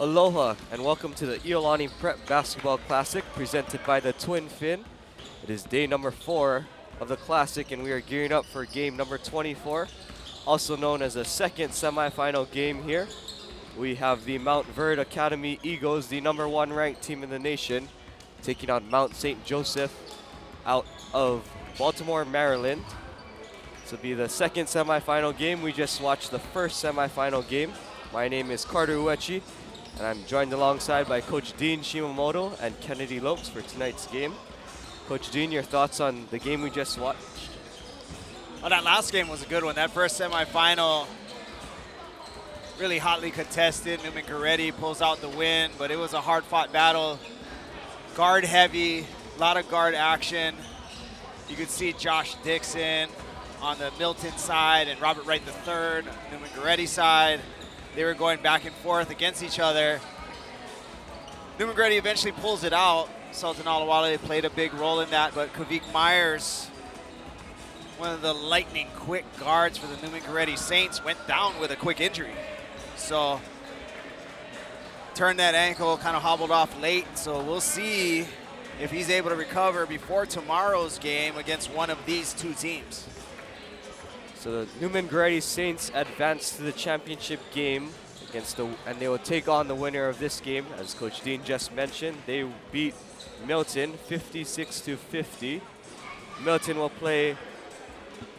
Aloha and welcome to the Iolani Prep Basketball Classic presented by the Twin Fin. It is day number 4 of the Classic and we are gearing up for game number 24, also known as the second semifinal game here. We have the Montverde Academy Eagles, the number 1 ranked team in the nation, taking on Mount St. Joseph out of Baltimore, Maryland. This will be the second semifinal game. We just watched the first semifinal game. My name is Carter Uechi, and I'm joined alongside by Coach Dean Shimamoto and Kennedy Lopes for tonight's game. Coach Dean, your thoughts on the game we just watched? Well, that last game was a good one. That first semifinal, really hotly contested. Neumann Goretti pulls out the win, but it was a hard-fought battle. Guard heavy, a lot of guard action. You could see Josh Dixon on the Milton side and Robert Wright III, Neumann Goretti side. They were going back and forth against each other. Neumann Goretti eventually pulls it out. Sultan Alawale played a big role in that, but Kavik Myers, one of the lightning quick guards for the Neumann Goretti Saints, went down with a quick injury. So turned that ankle, kind of hobbled off late. So we'll see if he's able to recover before tomorrow's game against one of these two teams. So the Neumann Goretti Saints advance to the championship game and they will take on the winner of this game. As Coach Dean just mentioned, they beat Milton 56-50. Milton will play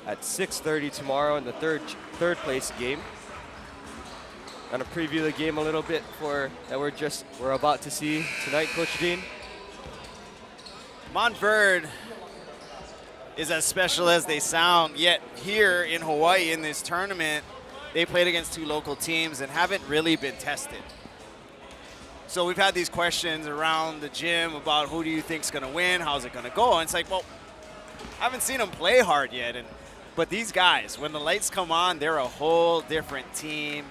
at 6:30 tomorrow in the third place game. Gonna preview the game a little bit that we're about to see tonight, Coach Dean. Montverde is as special as they sound, yet here in Hawaii in this tournament, they played against two local teams and haven't really been tested. So we've had these questions around the gym about who do you think's gonna win, how's it gonna go? And it's like, well, I haven't seen them play hard yet, but these guys, when the lights come on, they're a whole different team.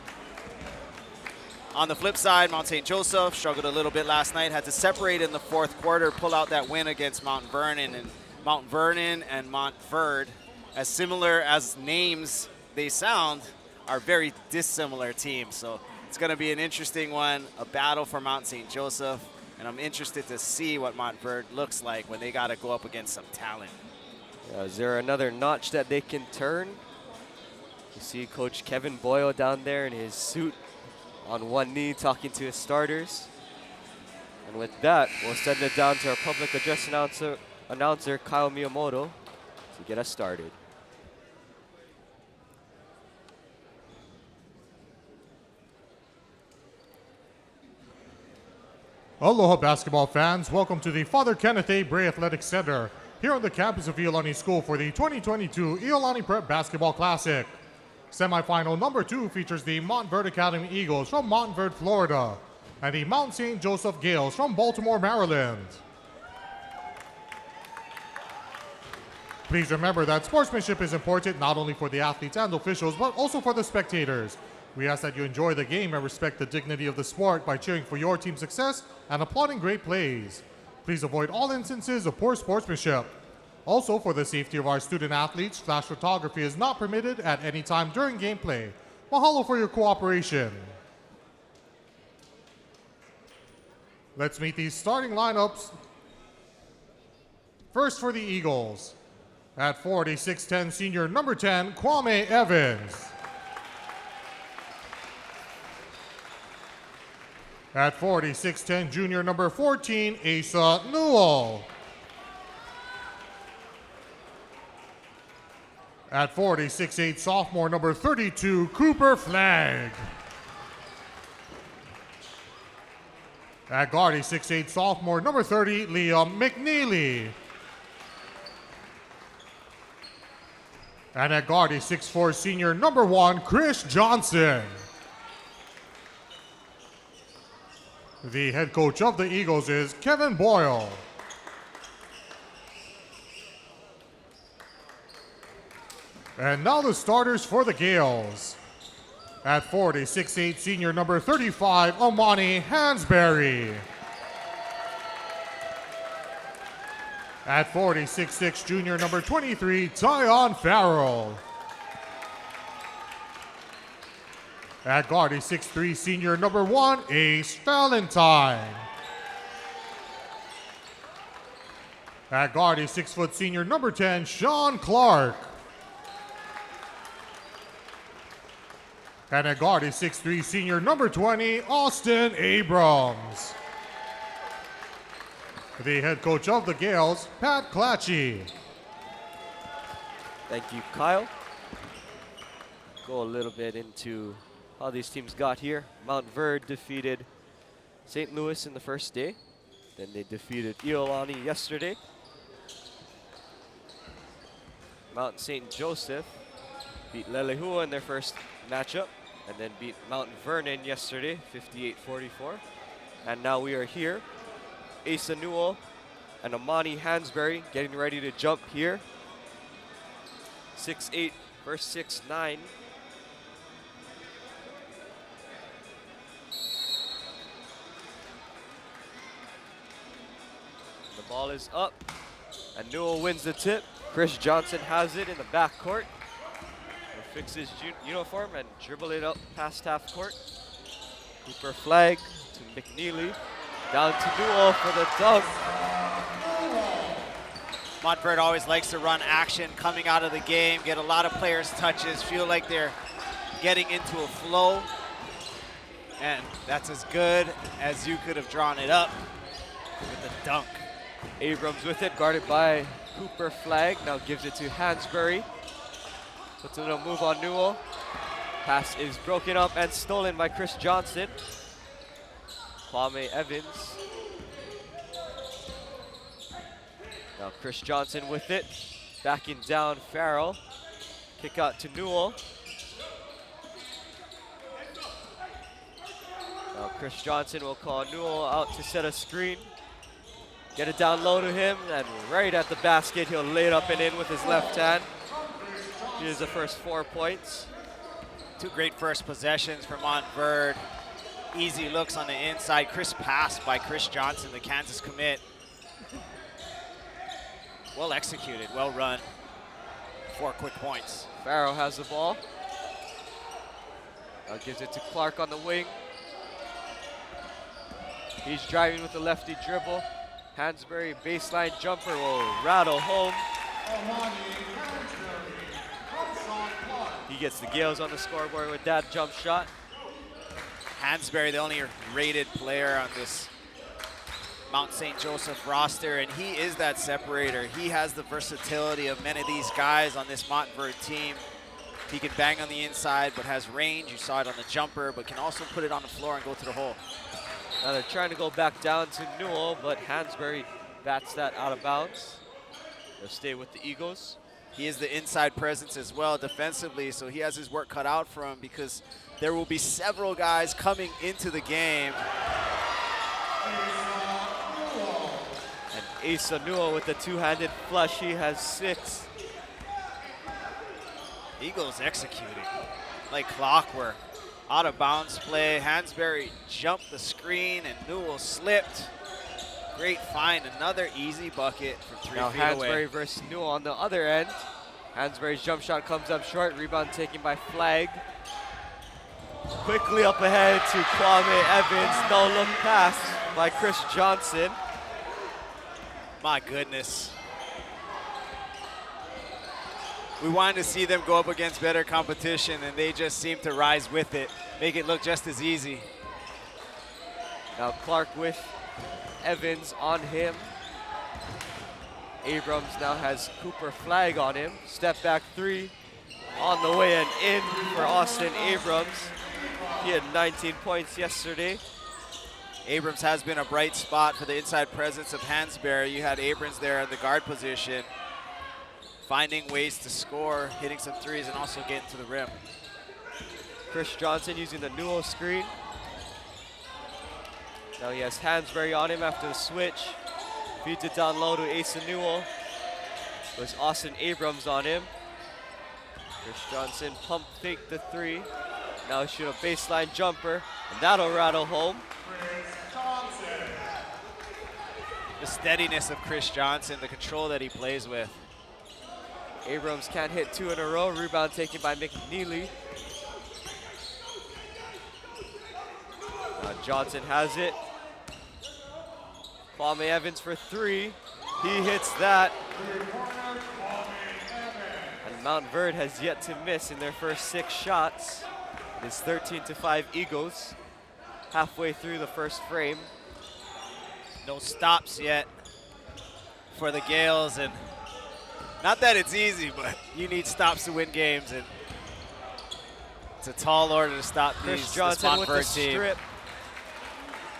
On the flip side, Mount St. Joseph struggled a little bit last night, had to separate in the fourth quarter, pull out that win against Mount Vernon. And Mount Vernon and Montverde, as similar as names they sound, are very dissimilar teams. So it's going to be an interesting one, a battle for Mount St. Joseph, and I'm interested to see what Montverde looks like when they got to go up against some talent. Is there another notch that they can turn? You see Coach Kevin Boyle down there in his suit on one knee talking to his starters. And with that, we'll send it down to our public address announcer Kyle Miyamoto to get us started. Aloha basketball fans, welcome to the Father Kenneth A. Bray Athletic Center here on the campus of Iolani School for the 2022 Iolani Prep Basketball Classic. Semifinal number 2 features the Montverde Academy Eagles from Montverde, Florida, and the Mount St. Joseph Gales from Baltimore, Maryland. Please remember that sportsmanship is important not only for the athletes and officials, but also for the spectators. We ask that you enjoy the game and respect the dignity of the sport by cheering for your team's success and applauding great plays. Please avoid all instances of poor sportsmanship. Also, for the safety of our student athletes, flash photography is not permitted at any time during gameplay. Mahalo for your cooperation. Let's meet these starting lineups. First for the Eagles. At 46'10", senior number 10, Kwame Evans. At 46'10", junior number 14, Asa Newell. At 46'8", sophomore number 32, Cooper Flagg. At guard, 6'8", sophomore number 30, Liam McNeely. And at guard, 6'4", senior number 1, Chris Johnson. The head coach of the Eagles is Kevin Boyle. And now the starters for the Gales. At 46'8", senior number 35, Amani Hansberry. At 46'6", junior number 23, Tyon Farrell. At guard, a 6'3" senior number 1, Ace Valentine. At guard, a 6' senior number 10, Sean Clark. And at guard, a 6'3" senior number 20, Austin Abrams. The head coach of the Gales, Pat Clatchy. Thank you, Kyle. Go a little bit into how these teams got here. Montverde defeated St. Louis in the first day. Then they defeated Iolani yesterday. Mount St. Joseph beat Leilehua in their first matchup, and then beat Mount Vernon yesterday, 58-44. And now we are here. Asa Newell and Amani Hansberry getting ready to jump here. 6'8" versus 6'9". The ball is up, and Newell wins the tip. Chris Johnson has it in the backcourt. He'll fix his uniform and dribble it up past half court. Cooper Flag to McNeely. Down to Newell for the dunk. Montverde always likes to run action coming out of the game, get a lot of players' touches, feel like they're getting into a flow. And that's as good as you could have drawn it up with the dunk. Abrams with it, guarded by Cooper Flag. Now gives it to Hansberry. Puts a little move on Newell. Pass is broken up and stolen by Chris Johnson. Kwame Evans. Now Chris Johnson with it. Backing down Farrell. Kick out to Newell. Now Chris Johnson will call Newell out to set a screen. Get it down low to him, and right at the basket, he'll lay it up and in with his left hand. Here's the first 4 points. Two great first possessions for Montverde. Easy looks on the inside. Crisp pass by Chris Johnson, the Kansas commit. Well executed, well run. 4 quick points. Farrell has the ball. Now gives it to Clark on the wing. He's driving with the lefty dribble. Hansberry baseline jumper will rattle home. He gets the Gales on the scoreboard with that jump shot. Hansberry, the only rated player on this Mount St. Joseph roster, and he is that separator. He has the versatility of many of these guys on this Montverde team. He can bang on the inside, but has range. You saw it on the jumper, but can also put it on the floor and go to the hole. Now they're trying to go back down to Newell, but Hansberry bats that out of bounds. They'll stay with the Eagles. He is the inside presence as well defensively, so he has his work cut out for him because there will be several guys coming into the game. And Asa Newell with the two-handed flush. He has 6. Eagles executing like clockwork. Out of bounds play. Hansberry jumped the screen and Newell slipped. Great find, another easy bucket from 3 now feet Hansberry away. versus Newell on the other end. Hansberry's jump shot comes up short. Rebound taken by Flag. Quickly up ahead to Kwame Evans. No look pass by Chris Johnson. My goodness. We wanted to see them go up against better competition, and they just seem to rise with it, make it look just as easy. Now Clark with Evans on him. Abrams now has Cooper Flag on him. Step back 3 on the way and in for Austin Abrams. He had 19 points yesterday. Abrams has been a bright spot for the inside presence of Hansberry. You had Abrams there at the guard position, finding ways to score, hitting some threes, and also getting to the rim. Chris Johnson using the Newell screen. Now he has Hansberry on him after the switch. Feeds it down low to Asa Newell. There's Austin Abrams on him. Chris Johnson pump fake the 3. Now shoot a baseline jumper, and that'll rattle home. The steadiness of Chris Johnson, the control that he plays with. Abrams can't hit 2 in a row. Rebound taken by McNeely. Johnson has it. Kwame Evans for 3. He hits that. And Montverde has yet to miss in their first 6 shots. It is 13-5 Eagles. Halfway through the first frame. No stops yet for the Gales, and not that it's easy, but you need stops to win games, and it's a tall order to stop Chris this Johnson with the Montverde team. strip.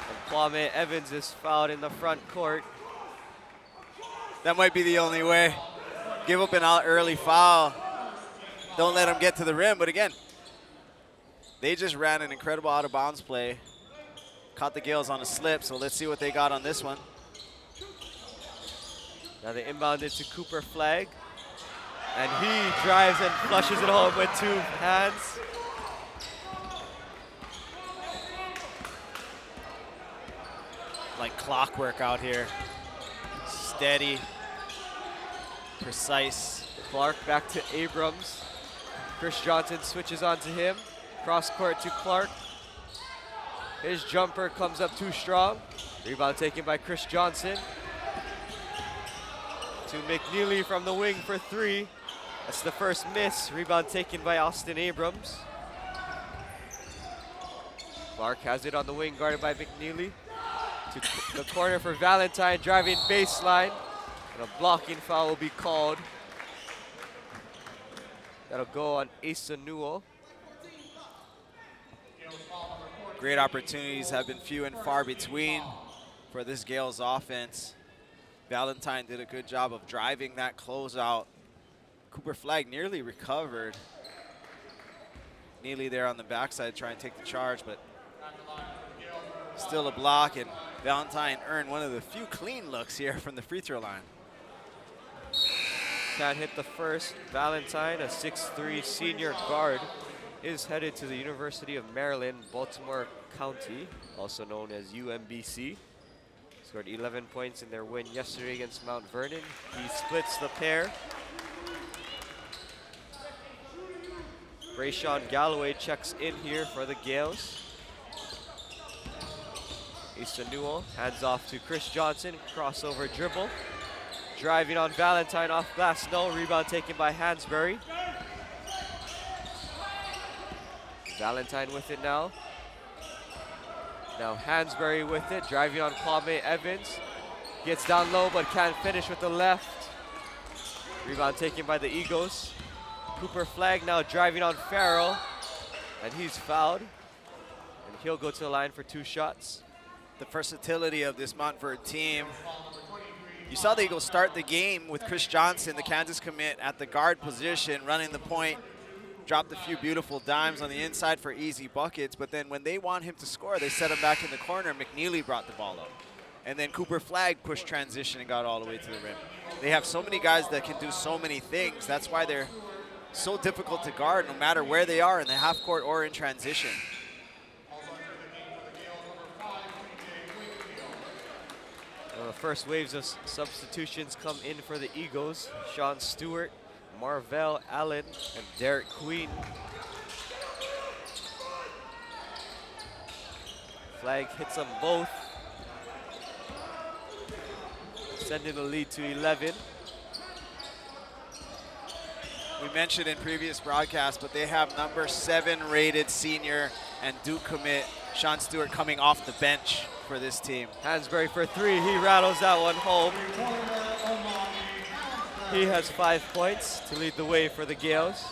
And Kwame Evans is fouled in the front court. That might be the only way. Give up an early foul. Don't let them get to the rim, but again, they just ran an incredible out-of-bounds play. Caught the Gales on a slip, so let's see what they got on this one. Now they inbound it to Cooper Flagg. And he drives and flushes it home with 2 hands. Like clockwork out here. Steady, precise. Clark back to Abrams. Chris Johnson switches onto him. Cross court to Clark. His jumper comes up too strong. Rebound taken by Chris Johnson. To McNeely from the wing for 3. That's the first miss. Rebound taken by Austin Abrams. Clark has it on the wing, guarded by McNeely. To the corner for Valentine, driving baseline. And a blocking foul will be called. That'll go on Asa Newell. Great opportunities have been few and far between for this Gales offense. Valentine did a good job of driving that closeout. Cooper Flagg nearly recovered. Neely there on the backside trying to take the charge, but still a block, and Valentine earned one of the few clean looks here from the free throw line. Can't hit the first. Valentine, a 6'3" senior guard, is headed to the University of Maryland, Baltimore County, also known as UMBC. Scored 11 points in their win yesterday against Mount Vernon. He splits the pair. Brayshawn Galloway checks in here for the Gales. Asa Newell hands off to Chris Johnson, crossover dribble. Driving on Valentine off glass, no. Rebound taken by Hansberry. Valentine with it now. Now Hansberry with it, driving on Kwame Evans. Gets down low but can't finish with the left. Rebound taken by the Eagles. Cooper Flagg now driving on Farrell, and he's fouled. And he'll go to the line for 2 shots. The versatility of this Montverde team. You saw the Eagles start the game with Chris Johnson, the Kansas commit, at the guard position, running the point. Dropped a few beautiful dimes on the inside for easy buckets, but then when they want him to score, they set him back in the corner. McNeely brought the ball up. And then Cooper Flagg pushed transition and got all the way to the rim. They have so many guys that can do so many things. That's why they're so difficult to guard no matter where they are in the half court or in transition. Well, the first waves of substitutions come in for the Eagles. Sean Stewart, Marvell Allen, and Derek Queen. Flagg hits them both, sending the lead to 11. We mentioned in previous broadcasts, but they have number 7 rated senior and Duke commit Sean Stewart coming off the bench for this team. Hansberry for 3, he rattles that one home. He has 5 points to lead the way for the Gales.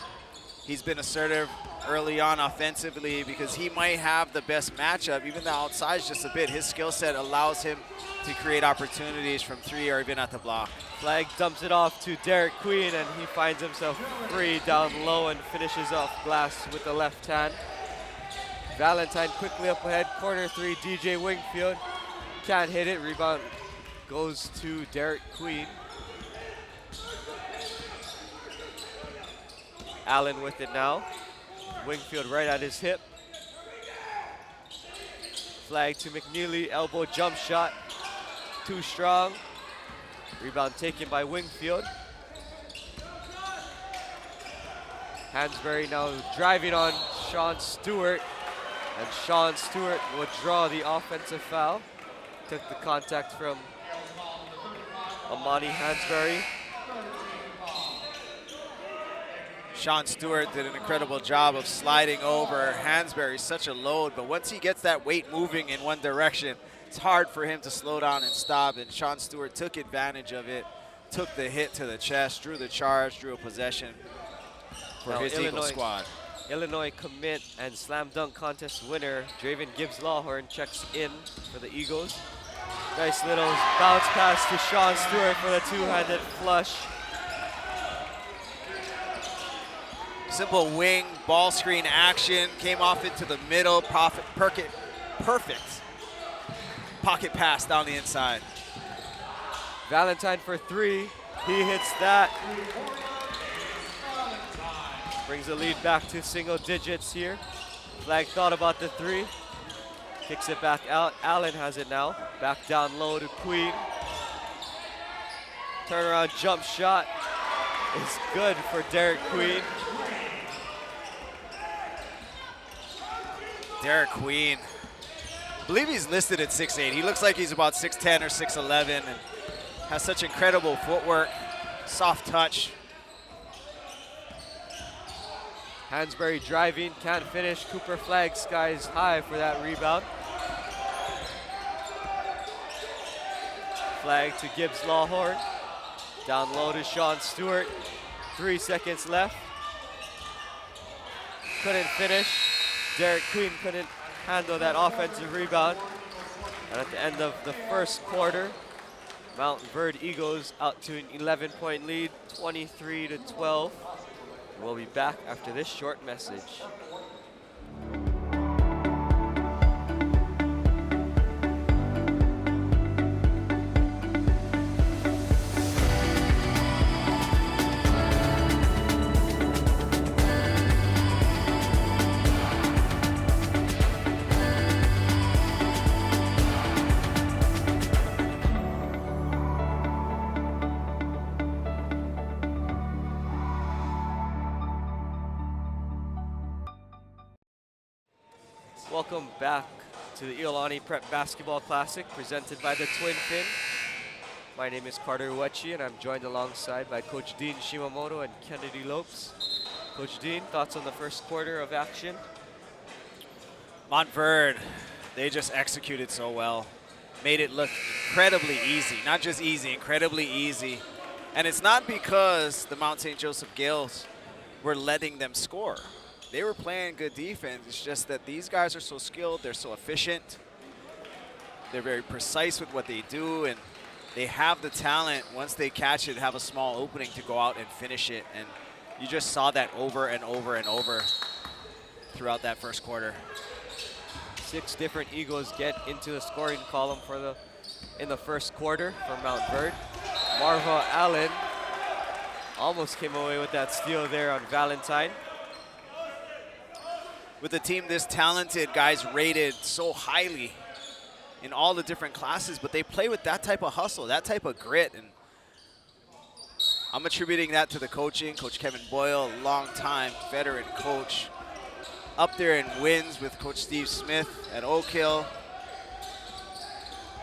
He's been assertive early on offensively because he might have the best matchup, even though outside's just a bit. His skill set allows him to create opportunities from 3 or even at the block. Flagg dumps it off to Derek Queen, and he finds himself free down low and finishes off glass with the left hand. Valentine quickly up ahead, corner 3, DJ Wingfield. Can't hit it, rebound goes to Derek Queen. Allen with it now. Wingfield right at his hip. Flagg to McNeely, elbow jump shot. Too strong. Rebound taken by Wingfield. Hansberry now driving on Sean Stewart. And Sean Stewart would draw the offensive foul. Took the contact from Amani Hansberry. Sean Stewart did an incredible job of sliding over Hansberry, such a load, but once he gets that weight moving in one direction, it's hard for him to slow down and stop, and Sean Stewart took advantage of it, took the hit to the chest, drew the charge, drew a possession for his Eagle squad. Illinois commit and slam dunk contest winner, Draven Gibbs-Lawhorn checks in for the Eagles. Nice little bounce pass to Sean Stewart for the two-handed flush. Simple wing ball screen action, came off into the middle, perfect pocket pass down the inside. Valentine for three, he hits that. Brings the lead back to single digits here. Flag thought about the three. Kicks it back out. Allen has it now. Back down low to Queen. Turnaround jump shot is good for Derek Queen. Derek Queen, I believe he's listed at 6'8". He looks like he's about 6'10 or 6'11 and has such incredible footwork, soft touch. Hansberry driving, can't finish. Cooper flag skies high for that rebound. Flag to Gibbs-Lawhorn. Down low to Sean Stewart. 3 seconds left. Couldn't finish. Derek Queen couldn't handle that offensive rebound. And at the end of the first quarter, Montverde Eagles out to an 11-point lead, 23-12. We'll be back after this short message. Welcome back to the Iolani Prep Basketball Classic presented by the Twin Fin. My name is Carter Uechi and I'm joined alongside by Coach Dean Shimamoto and Kennedy Lopes. Coach Dean, thoughts on the first quarter of action? Montverde, they just executed so well. Made it look incredibly easy. Not just easy, incredibly easy. And it's not because the Mount St. Joseph Gales were letting them score. They were playing good defense. It's just that these guys are so skilled, they're so efficient. They're very precise with what they do, and they have the talent, once they catch it, have a small opening to go out and finish it. And you just saw that over and over and over throughout that first quarter. 6 different Eagles get into the scoring column in the first quarter for Montverde. Marva Allen almost came away with that steal there on Valentine. With a team this talented, guys rated so highly in all the different classes, but they play with that type of hustle, that type of grit. And I'm attributing that to the coaching. Coach Kevin Boyle, long-time veteran coach, up there in wins with Coach Steve Smith at Oak Hill.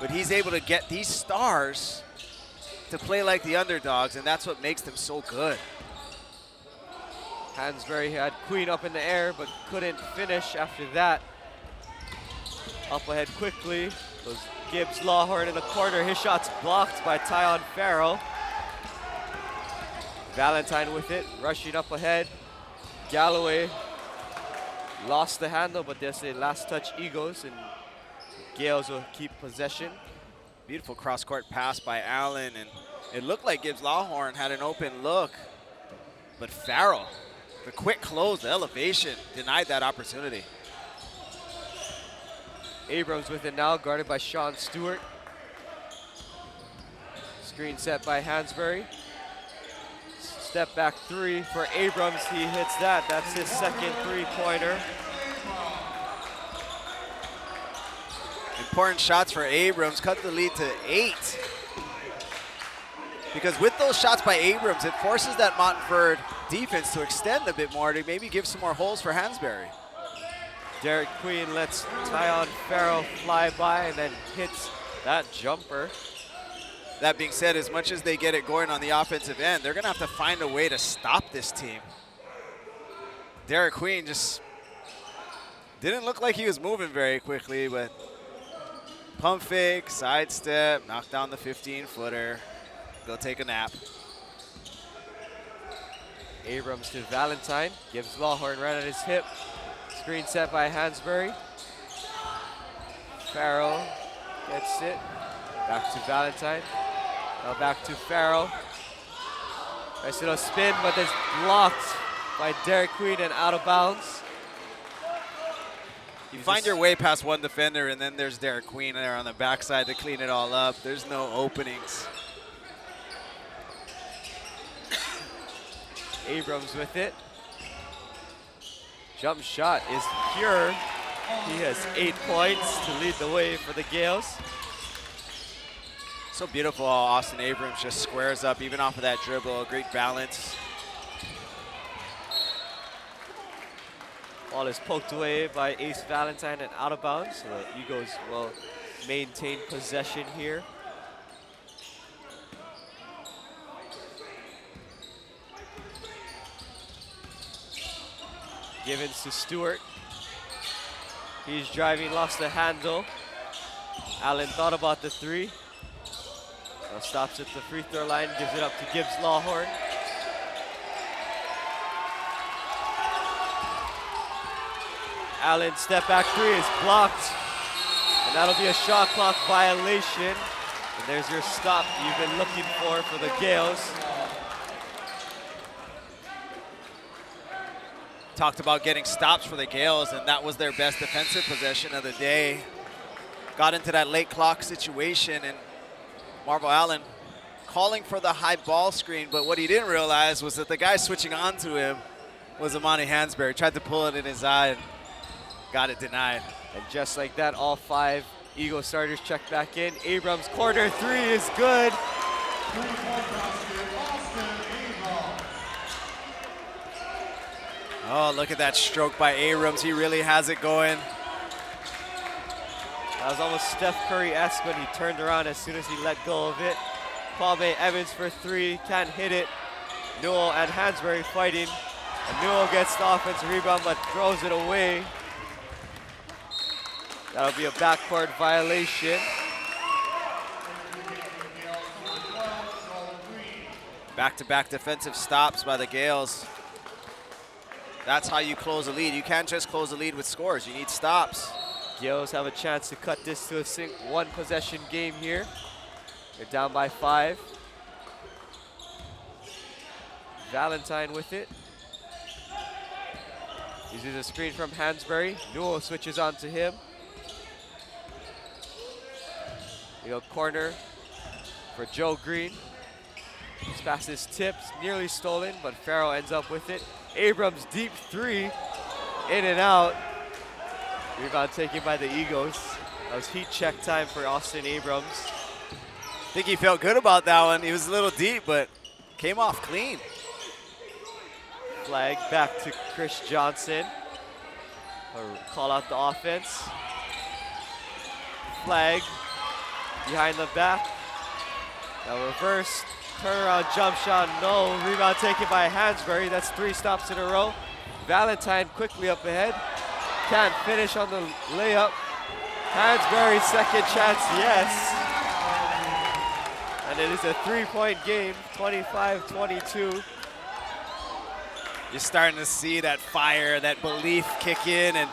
But he's able to get these stars to play like the underdogs, and that's what makes them so good. Hansberry had Queen up in the air, but couldn't finish after that. Up ahead quickly goes Gibbs-Lawhorn in the corner. His shot's blocked by Tyon Farrell. Valentine with it, rushing up ahead. Galloway lost the handle, but there's a last touch Eagles, and Gales will keep possession. Beautiful cross-court pass by Allen, and it looked like Gibbs-Lawhorn had an open look, but Farrell, the quick close, the elevation, denied that opportunity. Abrams with it now, guarded by Sean Stewart. Screen set by Hansberry. Step back three for Abrams, he hits that. That's his second three-pointer. Important shots for Abrams, cut the lead to 8. Because with those shots by Abrams, it forces that Montverde defense to extend a bit more, to maybe give some more holes for Hansberry. Derek Queen lets Tyon Farrell fly by and then hits that jumper. That being said, as much as they get it going on the offensive end, they're going to have to find a way to stop this team. Derek Queen just didn't look like he was moving very quickly, but pump fake, sidestep, knock down the 15-footer, go take a nap. Abrams to Valentine, gives Lawhorn right at his hip. Screen set by Hansberry. Farrell gets it. Back to Valentine. Now back to Farrell. Nice little spin, but it's blocked by Derek Queen and out of bounds. You find your way past one defender, and then there's Derek Queen there on the backside to clean it all up. There's no openings. Abrams with it. Jump shot is pure. He has 8 points to lead the way for the Gales. So beautiful how Austin Abrams just squares up even off of that dribble. Great balance. Ball is poked away by Ace Valentine and out of bounds. So the Eagles will maintain possession here. Givens to Stewart. He's driving, lost the handle. Allen thought about the three. Now stops at the free throw line, gives it up to Gibbs Lawhorn. Allen step back three is blocked. And that'll be a shot clock violation. And there's your stop you've been looking for the Gales. Talked about getting stops for the Gales, and that was their best defensive possession of the day. Got into that late clock situation, and Marvel Allen calling for the high ball screen, but what he didn't realize was that the guy switching onto him was Amani Hansberry. Tried to pull it in his eye and got it denied. And just like that, all 5 Eagle starters check back in. Abrams corner three is good. Oh, look at that stroke by Abrams. He really has it going. That was almost Steph Curry-esque when he turned around as soon as he let go of it. Kwame Evans for three, can't hit it. Newell and Hansberry fighting. And Newell gets the offensive rebound but throws it away. That'll be a backcourt violation. Back-to-back defensive stops by the Gales. That's how you close a lead. You can't just close a lead with scores. You need stops. Gales have a chance to cut this to a one-possession game here. They're down by 5. Valentine with it. Uses a screen from Hansberry. Newell switches on to him. Corner for Joe Green. His pass is tipped, nearly stolen, but Farrell ends up with it. Abrams deep three, in and out. Rebound taken by the Eagles. That was heat check time for Austin Abrams. I think he felt good about that one. He was a little deep, but came off clean. Flag back to Chris Johnson. Call out the offense. Flag behind the back. Now reverse, turnaround jump shot, no. Rebound taken by Hansberry. That's 3 stops in a row. Valentine quickly up ahead. Can't finish on the layup. Hansberry, second chance, yes. And it is a 3-point game, 25-22. You're starting to see that fire, that belief kick in, and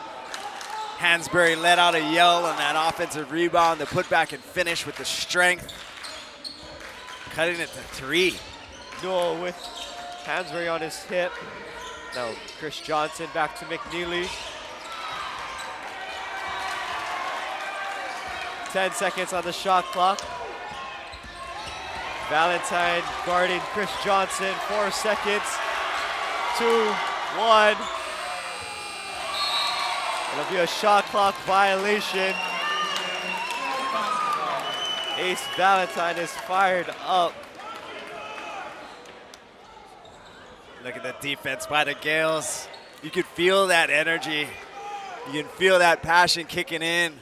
Hansberry let out a yell on that offensive rebound, the put back and finish with the strength. Cutting it to 3. Newell with Hansberry on his hip. Now Chris Johnson back to McNeely. 10 seconds on the shot clock. Valentine guarding Chris Johnson, 4 seconds. 2, 1. It'll be a shot clock violation. Ace Valentine is fired up. Look at the defense by the Gales. You could feel that energy. You can feel that passion kicking in.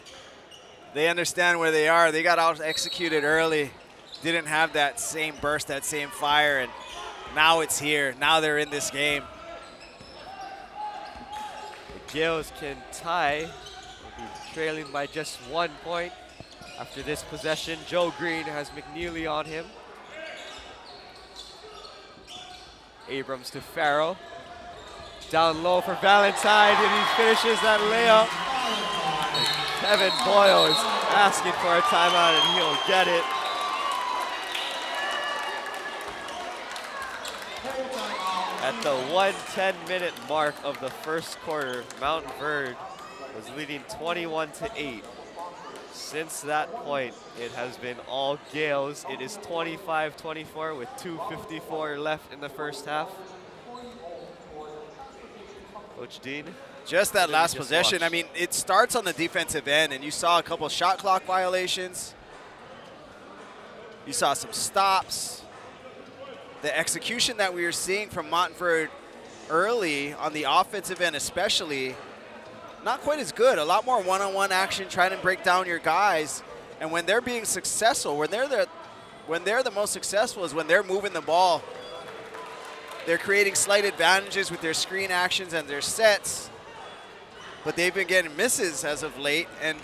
They understand where they are. They got out executed early. Didn't have that same burst, that same fire, and now it's here. Now they're in this game. The Gales can tie. They'll be trailing by just 1 point after this possession. Joe Green has McNeely on him. Abrams to Farrell. Down low for Valentine, and he finishes that layup. Kevin Boyle is asking for a timeout, and he'll get it. At the 1:10-minute mark of the first quarter, Montverde was leading 21-8. Since that point, it has been all Gales. It is 25-24 with 2:54 left in the first half. Coach Dean? Just that last possession, I mean, it starts on the defensive end, and you saw a couple shot clock violations. You saw some stops. The execution that we were seeing from Montverde early on the offensive end especially, not quite as good. A lot more one-on-one action, trying to break down your guys. And when they're being successful, when they're the most successful is when they're moving the ball. They're creating slight advantages with their screen actions and their sets. But they've been getting misses as of late, and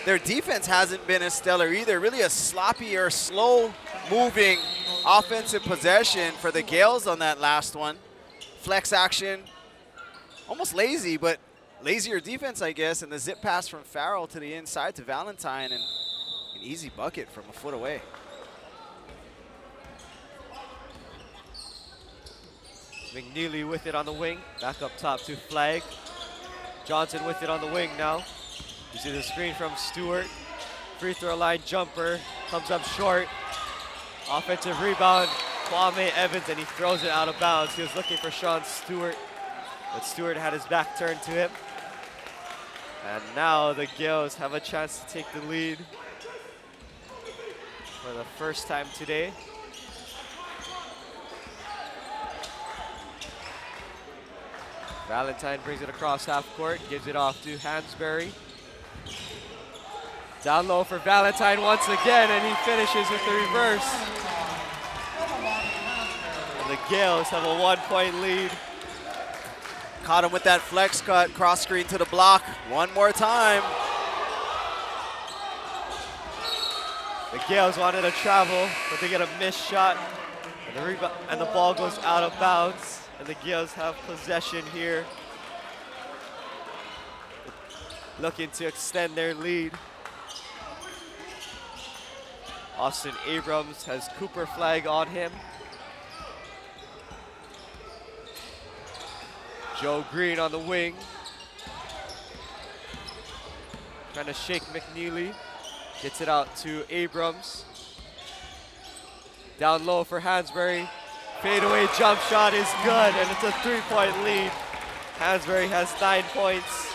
their defense hasn't been as stellar either. Really a sloppy or slow-moving offensive possession for the Gales on that last one. Flex action, almost lazy, but lazier defense, I guess, and the zip pass from Farrell to the inside to Valentine, and an easy bucket from a foot away. McNeely with it on the wing, back up top to Flag. Johnson with it on the wing now. You see the screen from Stewart. Free throw line jumper, comes up short. Offensive rebound, Kwame Evans, and he throws it out of bounds. He was looking for Sean Stewart, but Stewart had his back turned to him. And now the Gales have a chance to take the lead for the first time today. Valentine brings it across half court, gives it off to Hansberry. Down low for Valentine once again, and he finishes with the reverse. And the Gales have a 1-point lead. Caught him with that flex cut, cross screen to the block. One more time. The Gales wanted to travel, but they get a missed shot, and the ball goes out of bounds. And the Gales have possession here, looking to extend their lead. Austin Abrams has Cooper Flag on him. Joe Green on the wing. Trying to shake McNeely. Gets it out to Abrams. Down low for Hansberry. Fadeaway jump shot is good, and it's a 3-point lead. Hansberry has 9 points.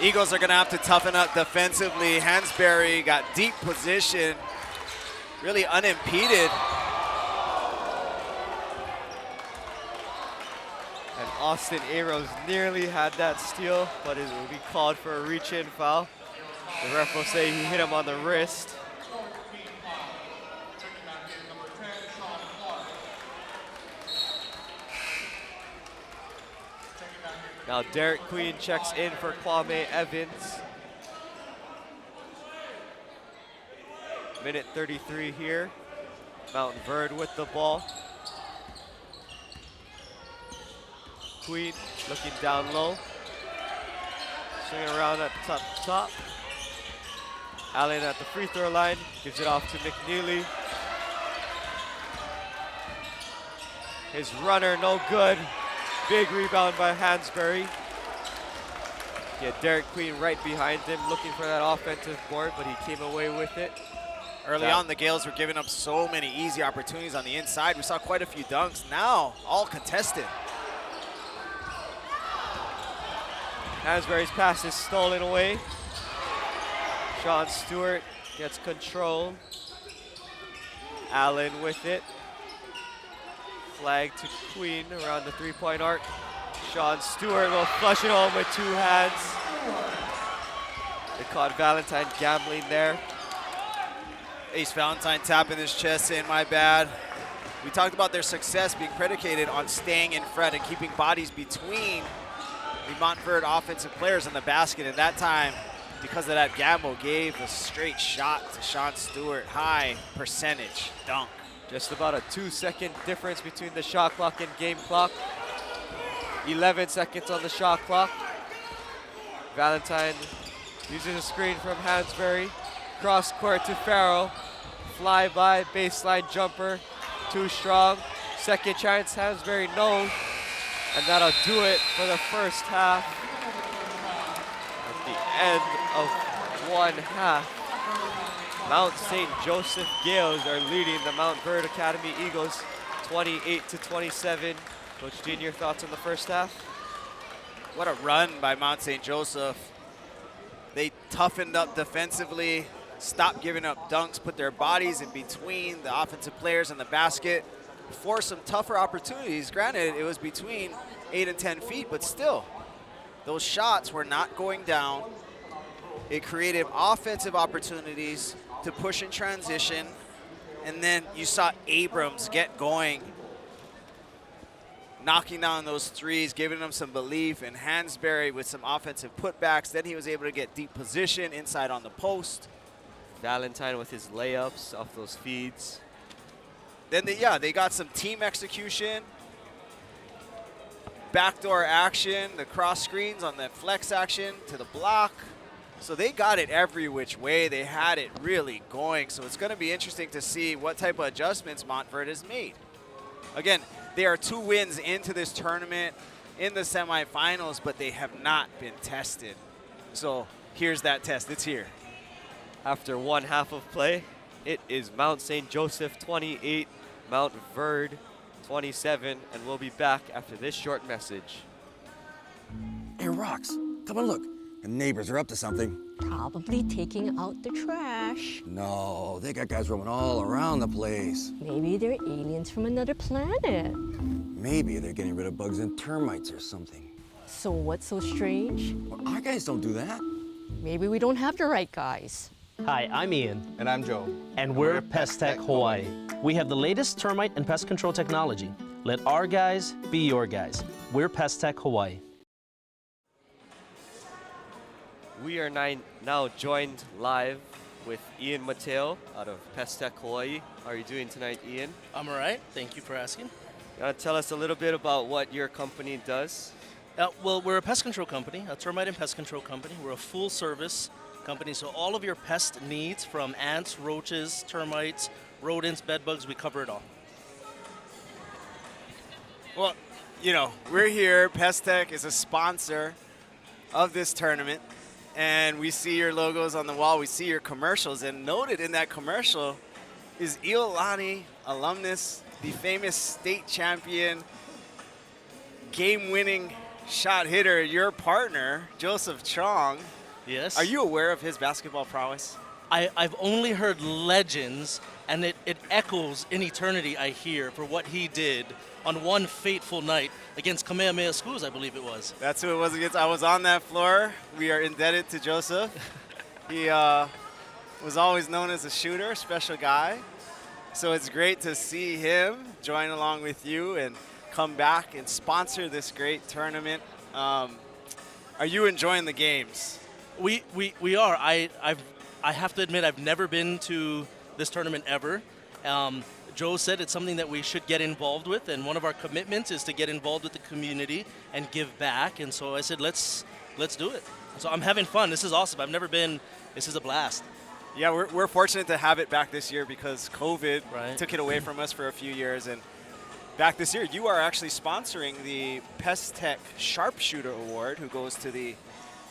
Eagles are going to have to toughen up defensively. Hansberry got deep position, really unimpeded. And Austin Abrams nearly had that steal, but it will be called for a reach-in foul. The ref will say he hit him on the wrist. Now Derek Queen checks in for Kwame Evans. Minute 33 here. Montverde with the ball. Queen looking down low. Swinging around at the top. Allen at the free throw line, gives it off to McNeely. His runner, no good. Big rebound by Hansberry. Yeah, Derek Queen right behind him, looking for that offensive board, but he came away with it. Early on, the Gales were giving up so many easy opportunities on the inside. We saw quite a few dunks. Now, all contested. Hansberry's pass is stolen away. Sean Stewart gets control. Allen with it. Flag to Queen around the 3-point arc. Sean Stewart will flush it home with 2 hands. They caught Valentine gambling there. Ace Valentine tapping his chest in, my bad. We talked about their success being predicated on staying in front and keeping bodies between the Montverde offensive players in the basket. And that time, because of that gamble, gave a straight shot to Sean Stewart. High percentage dunk. Just about a 2-second difference between the shot clock and game clock. 11 seconds on the shot clock. Valentine uses a screen from Hansberry. Cross court to Farrell. Fly by, baseline jumper. Too strong. Second chance, Hansberry no. And that'll do it for the first half. At the end of one half, Mount St. Joseph Gales are leading the Montverde Academy Eagles 28-27. Coach Dean, your thoughts on the first half? What a run by Mount St. Joseph. They toughened up defensively, stopped giving up dunks, put their bodies in between the offensive players and the basket, forced some tougher opportunities. Granted, it was between 8 and 10 feet, but still, those shots were not going down. It created offensive opportunities to push in transition, and then you saw Abrams get going, knocking down those threes, giving them some belief, and Hansberry with some offensive putbacks. Then he was able to get deep position inside on the post. Valentine with his layups off those feeds. Then they got some team execution, backdoor action, the cross screens on the flex action to the block. So they got it every which way. They had it really going. So it's going to be interesting to see what type of adjustments Montverde has made. Again, they are 2 wins into this tournament in the semifinals, but they have not been tested. So here's that test. It's here. After one half of play, it is Mount St. Joseph 28, Montverde 27, and we'll be back after this short message. Hey, Rox, come on look. The neighbors are up to something. Probably taking out the trash. No, they got guys roaming all around the place. Maybe they're aliens from another planet. Maybe they're getting rid of bugs and termites or something. So what's so strange? Well, our guys don't do that. Maybe we don't have the right guys. Hi, I'm Ian. And I'm Joe. And we're Pest Tech Hawaii. We have the latest termite and pest control technology. Let our guys be your guys. We're Pest Tech Hawaii. We are now joined live with Ian Mateo out of Pest Tech Hawaii. How are you doing tonight, Ian? I'm all right. Thank you for asking. You want to tell us a little bit about what your company does? Well, we're a pest control company, a termite and pest control company. We're a full-service company, so all of your pest needs, from ants, roaches, termites, rodents, bed bugs, we cover it all. Well, you know, we're here. Pest Tech is a sponsor of this tournament, and we see your logos on the wall. We see your commercials, and noted in that commercial is Iolani alumnus, the famous state champion, game-winning shot hitter, your partner, Joseph Chong. Yes. Are you aware of his basketball prowess? I've only heard legends, and it echoes in eternity, I hear, for what he did on one fateful night against Kamehameha schools, I believe it was. That's who it was against. I was on that floor. We are indebted to Joseph. He was always known as a shooter, special guy. So it's great to see him join along with you and come back and sponsor this great tournament. Are you enjoying the games? We are. I have to admit, I've never been to this tournament ever. Joe said it's something that we should get involved with, and one of our commitments is to get involved with the community and give back. And so I said, let's do it. So I'm having fun. This is awesome. I've never been. This is a blast. Yeah, we're fortunate to have it back this year because COVID Right. took it away from us for a few years. And back this year, you are actually sponsoring the Pest Tech Sharpshooter Award, who goes to the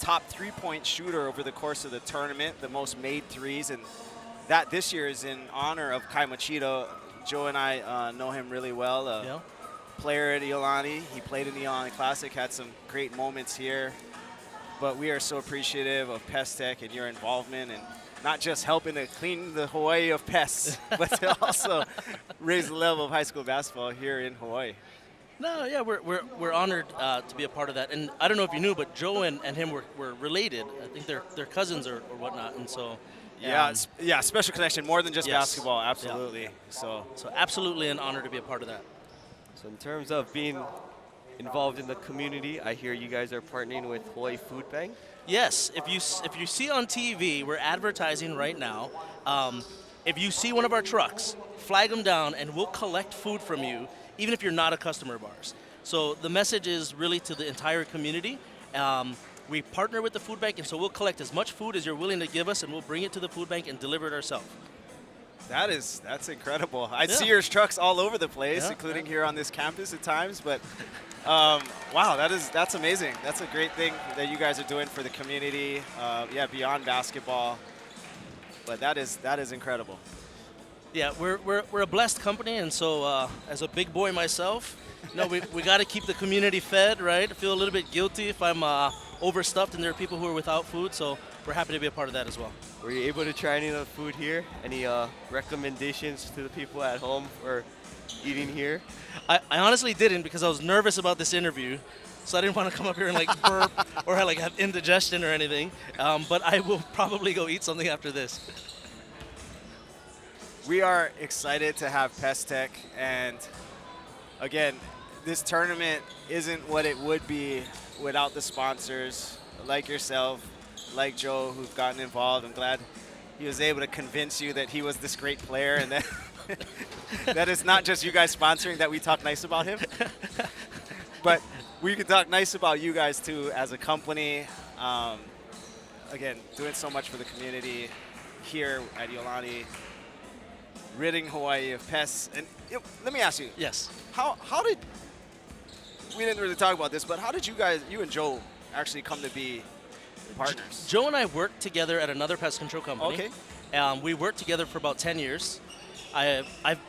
top three-point shooter over the course of the tournament, the most made threes. And that this year is in honor of Kai Machida. Joe and I know him really well. Yeah. Player at Iolani. He played in the Iolani Classic, had some great moments here. But we are so appreciative of Pest Tech and your involvement, and not just helping to clean the Hawaii of pests, but to also raise the level of high school basketball here in Hawaii. No, yeah, we're honored to be a part of that. And I don't know if you knew, but Joe and him were related. I think they're cousins or whatnot. And so, Yeah, yeah, special connection, more than just Yes. basketball, absolutely. Yeah. So absolutely an honor to be a part of that. So in terms of being involved in the community, I hear you guys are partnering with Hawaii Food Bank. Yes, if you see on TV, we're advertising right now. If you see one of our trucks, flag them down, and we'll collect food from you, even if you're not a customer of ours. So the message is really to the entire community. We partner with the food bank, and so we'll collect as much food as you're willing to give us, and we'll bring it to the food bank and deliver it ourselves. that's incredible. I Yeah. see your trucks all over the place, Yeah, including yeah. here on this campus at times. But wow, that's amazing. That's a great thing that you guys are doing for the community. Yeah, beyond basketball. But that is incredible. Yeah, we're a blessed company, and so as a big boy myself, we got to keep the community fed, right? I feel a little bit guilty if I'm overstuffed and there are people who are without food, so we're happy to be a part of that as well. Were you able to try any of the food here? Any recommendations to the people at home for eating here? I honestly didn't because I was nervous about this interview, so I didn't want to come up here and like burp or like have indigestion or anything. But I will probably go eat something after this. We are excited to have Pestec, and again, this tournament isn't what it would be without the sponsors like yourself, like Joe, who've gotten involved. I'm glad he was able to convince you that he was this great player and that that it's not just you guys sponsoring that we talk nice about him, but we can talk nice about you guys too as a company. Again, doing so much for the community here at Iolani, ridding Hawaii of pests. And let me ask you, Yes. how did, we didn't really talk about this, but how did you and Joe actually come to be partners? Joe and I worked together at another pest control company. Okay. We worked together for about 10 years.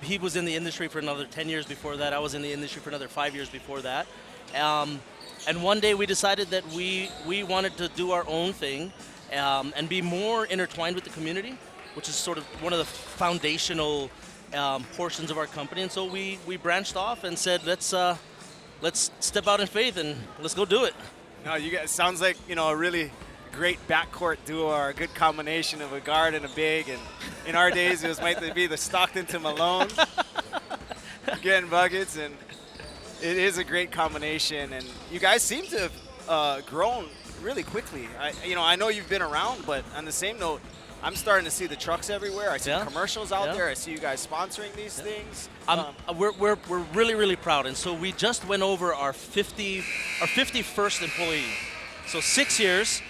He was in the industry for another 10 years before that. I was in the industry for another 5 years before that. And one day we decided that we wanted to do our own thing and be more intertwined with the community, which is sort of one of the foundational portions of our company. And so we branched off and said, let's step out in faith and let's go do it. No, you guys, sounds like, a really great backcourt duo, or a good combination of a guard and a big. And in our days, it might be the Stockton to Malone getting buckets, and it is a great combination. And you guys seem to have grown really quickly. I know you've been around, but on the same note, I'm starting to see the trucks everywhere. I see commercials out there. I see you guys sponsoring these things. We're really, really proud. And so we just went over our 51st employee. So 6 years.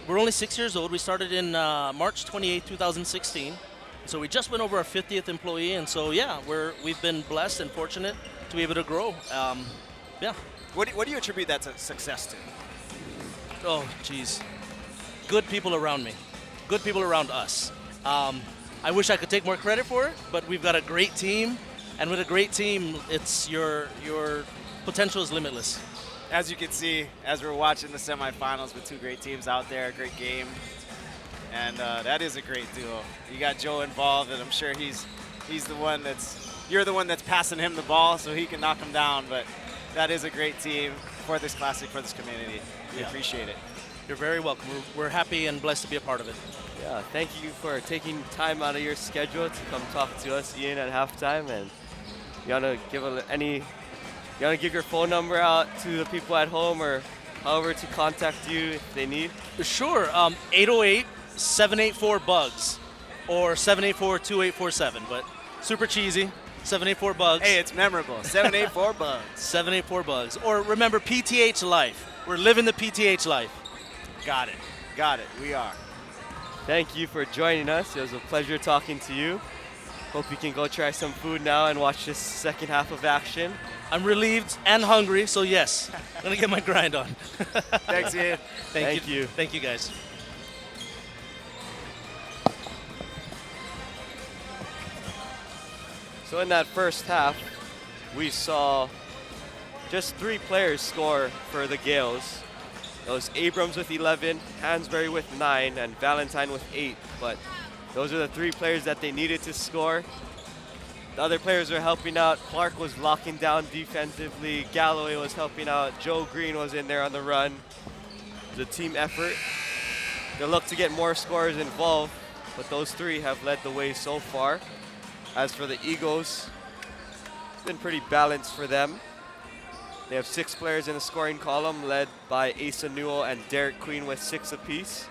We're only 6 years old. We started in March 28, 2016. So we just went over our 50th employee. And so, yeah, we've been blessed and fortunate to be able to grow. Yeah. What do you attribute that to success to? Oh, geez. Good people around me. Good people around us. I wish I could take more credit for it, but we've got a great team, and with a great team, it's your potential is limitless. As you can see, as we're watching the semifinals with two great teams out there, a great game, and that is a great duo. You got Joe involved, and I'm sure he's the one you're the one that's passing him the ball so he can knock him down. But that is a great team for this classic, for this community. We appreciate it. You're very welcome. We're happy and blessed to be a part of it. Yeah, thank you for taking time out of your schedule to come talk to us, Ian, at halftime. And you wanna give your phone number out to the people at home, or however to contact you if they need? Sure. 808-784-BUGS or 784-2847. But super cheesy. 784-BUGS. Hey, it's memorable. 784-BUGS. 784-BUGS. Or remember, PTH life. We're living the PTH life. Got it. We are. Thank you for joining us. It was a pleasure talking to you. Hope you can go try some food now and watch this second half of action. I'm relieved and hungry, so yes, I'm gonna get my grind on. Thanks, Ian. Thank you. Thank you, guys. So in that first half, we saw just 3 players score for the Gales. It was Abrams with 11, Hansberry with 9, and Valentine with 8. But those are the 3 players that they needed to score. The other players were helping out. Clark was locking down defensively. Galloway was helping out. Joe Green was in there on the run. The team effort. They'll look to get more scorers involved, but those three have led the way so far. As for the Eagles, it's been pretty balanced for them. They have 6 players in the scoring column, led by Asa Newell and Derek Queen with 6 apiece.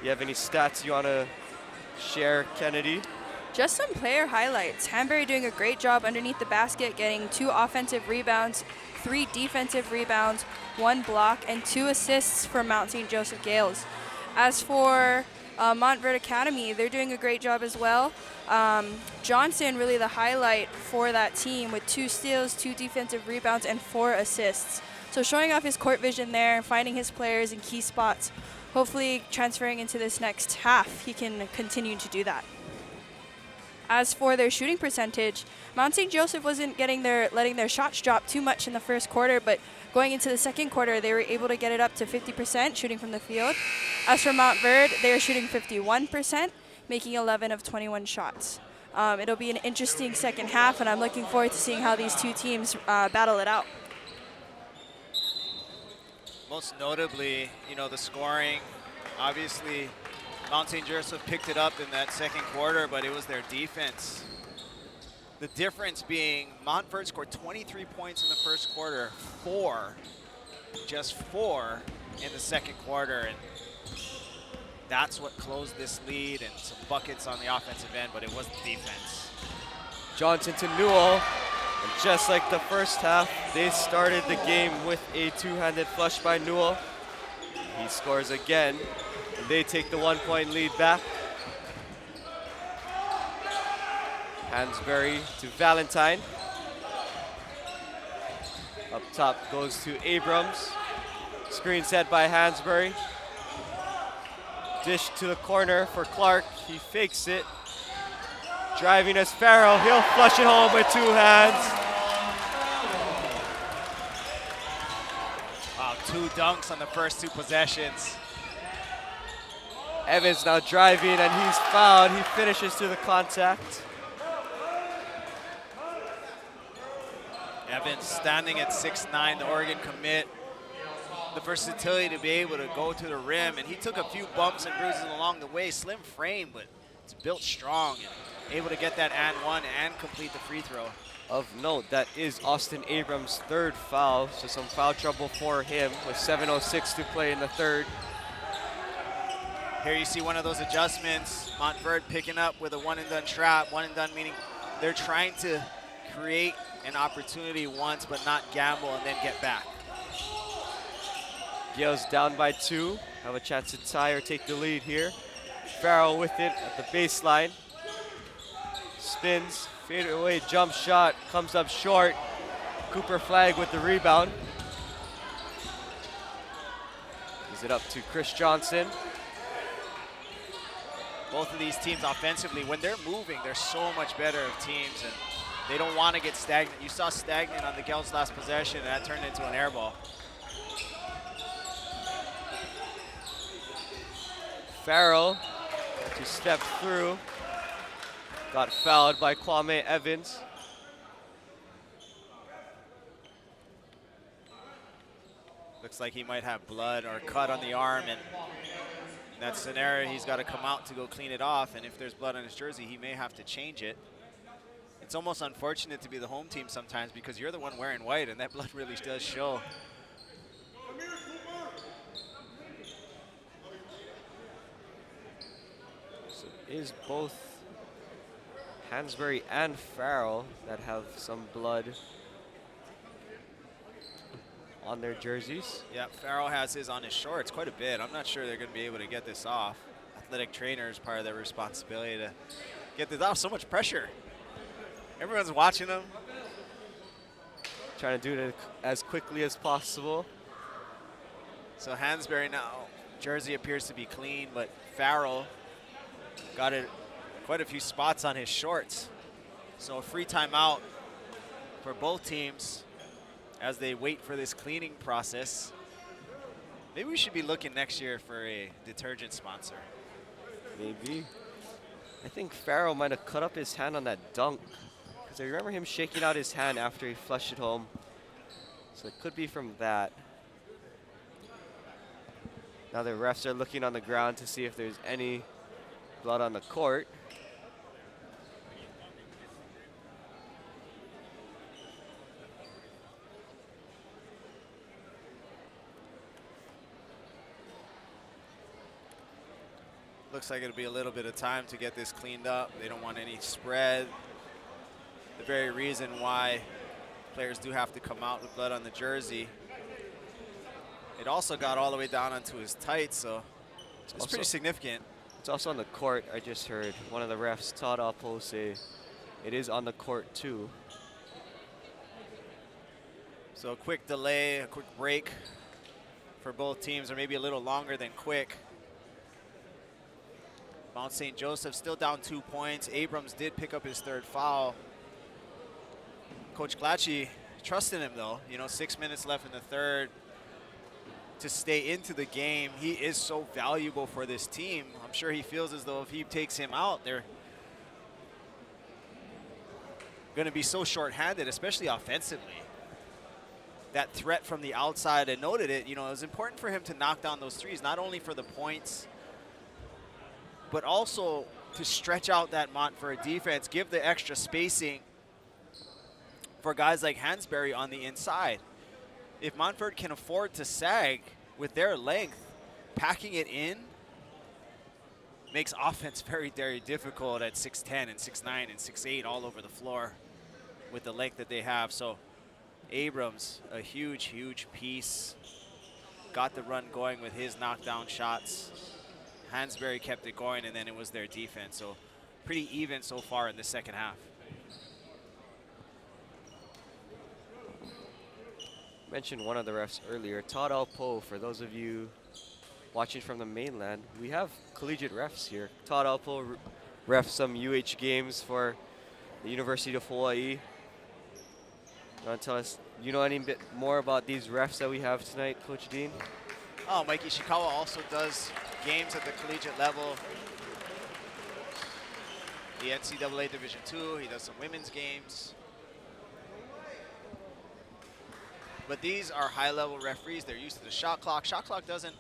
You have any stats you want to share, Kennedy? Just some player highlights. Hanbury doing a great job underneath the basket, getting 2 offensive rebounds, 3 defensive rebounds, 1 block, and 2 assists for Mount St. Joseph Gales. As for Montverde Academy, they're doing a great job as well. Johnson really the highlight for that team with 2 steals, 2 defensive rebounds, and 4 assists. So showing off his court vision there, finding his players in key spots. Hopefully transferring into this next half, he can continue to do that. As for their shooting percentage, Mount St. Joseph wasn't letting their shots drop too much in the first quarter, but going into the second quarter, they were able to get it up to 50% shooting from the field. As for Montverde, they are shooting 51%, making 11 of 21 shots. It'll be an interesting second half, and I'm looking forward to seeing how these 2 teams battle it out. Most notably, the scoring, obviously, Mount St. Joseph picked it up in that second quarter, but it was their defense. The difference being Montverde scored 23 points in the first quarter, just four in the second quarter, and that's what closed this lead and some buckets on the offensive end, but it was the defense. Johnson to Newell, and just like the first half, they started the game with a 2-handed flush by Newell. He scores again. They take the 1-point lead back. Hansberry to Valentine. Up top goes to Abrams. Screen set by Hansberry. Dish to the corner for Clark. He fakes it. Driving as Farrell. He'll flush it home with 2 hands. Wow, 2 dunks on the first 2 possessions. Evans now driving, and he's fouled. He finishes to the contact. Evans standing at 6'9", the Oregon commit. The versatility to be able to go to the rim, and he took a few bumps and bruises along the way. Slim frame, but it's built strong and able to get that and 1 and complete the free throw. Of note, that is Austin Abrams' 3rd foul, so some foul trouble for him with 7:06 to play in the 3rd. Here you see one of those adjustments. Montverde picking up with a 1-and-done trap. 1-and-done meaning they're trying to create an opportunity once but not gamble and then get back. Gales down by 2, have a chance to tie or take the lead here. Farrell with it at the baseline. Spins, fade away, jump shot, comes up short. Cooper Flagg with the rebound. Gives it up to Chris Johnson. Both of these teams offensively, when they're moving, they're so much better of teams, and they don't want to get stagnant. You saw stagnant on the Gels last possession, and that turned into an air ball. Farrell to step through. Got fouled by Kwame Evans. Looks like he might have blood or cut on the arm, and in that scenario, he's got to come out to go clean it off, and if there's blood on his jersey, he may have to change it. It's almost unfortunate to be the home team sometimes because you're the one wearing white, and that blood really does show. So it is both Hansberry and Farrell that have some blood on their jerseys. Yeah, Farrell has his on his shorts quite a bit. I'm not sure they're going to be able to get this off. Athletic trainers, part of their responsibility to get this off. So much pressure. Everyone's watching them. Trying to do it as quickly as possible. So Hansberry now, jersey appears to be clean, but Farrell got it quite a few spots on his shorts. So a free timeout for both teams as they wait for this cleaning process. Maybe we should be looking next year for a detergent sponsor. Maybe. I think Farrell might have cut up his hand on that dunk. Because I remember him shaking out his hand after he flushed it home. So it could be from that. Now the refs are looking on the ground to see if there's any blood on the court. Looks like it'll be a little bit of time to get this cleaned up. They don't want any spread. The very reason why players do have to come out with blood on the jersey. It also got all the way down onto his tights, so it's pretty significant. It's also on the court. I just heard one of the refs, Todd Oppo, say it is on the court too. So a quick delay, a quick break for both teams, or maybe a little longer than quick. Mount St. Joseph still down 2 points. Abrams did pick up his 3rd foul. Coach Glatchy trusting him though. You know, 6 minutes left in the 3rd to stay into the game. He is so valuable for this team. I'm sure he feels as though if he takes him out, they're going to be so short-handed, especially offensively. That threat from the outside, and noted it, you know, it was important for him to knock down those threes, not only for the points, but also to stretch out that Montverde defense, give the extra spacing for guys like Hansberry on the inside. If Montverde can afford to sag with their length, packing it in makes offense very, very difficult at 6'10 and 6'9 and 6'8 all over the floor with the length that they have. So Abrams, a huge, huge piece, got the run going with his knockdown shots. Hansberry kept it going, and then it was their defense. So pretty even so far in the second half. Mentioned one of the refs earlier, Todd Alpo. For those of you watching from the mainland, we have collegiate refs here. Todd Alpo refs some UH games for the University of Hawaii. You want to tell us, you know any bit more about these refs that we have tonight, Coach Dean? Oh, Mike Ishikawa also does games at the collegiate level. The NCAA Division II, he does some women's games. But these are high-level referees. They're used to the shot clock. Shot clock doesn't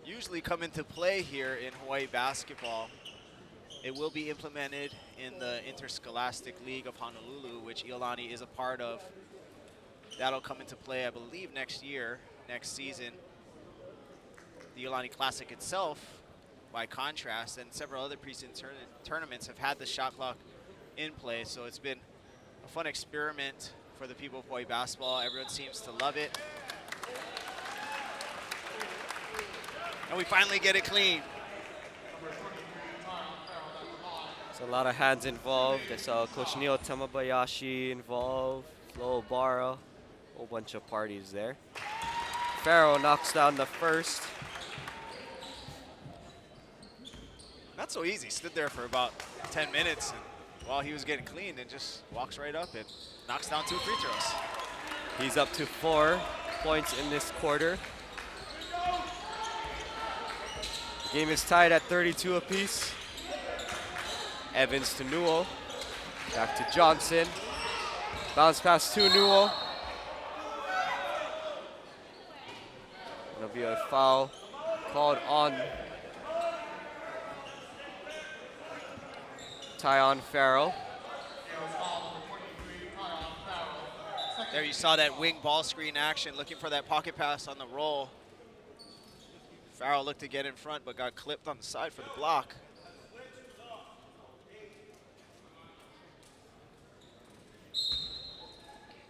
usually come into play here in Hawaii basketball. It will be implemented in the Interscholastic League of Honolulu, which Iolani is a part of. That'll come into play, I believe, next year, next season. The Iolani Classic itself, by contrast, and several other preseason tournaments have had the shot clock in play, so it's been a fun experiment for the people of Hawaii basketball. Everyone seems to love it. And we finally get it clean. There's a lot of hands involved. I saw Coach Neil Tamabayashi involved, Flo Barra, a whole bunch of parties there. Farrell knocks down the first. Not so easy. Stood there for about 10 minutes and while he was getting cleaned, and just walks right up and knocks down 2 free throws. He's up to 4 points in this quarter. Game is tied at 32 apiece. Evans to Newell. Back to Johnson. Bounce pass to Newell. There'll be a foul called on Tyon Farrell. There you saw that wing ball screen action, looking for that pocket pass on the roll. Farrell looked to get in front, but got clipped on the side for the block.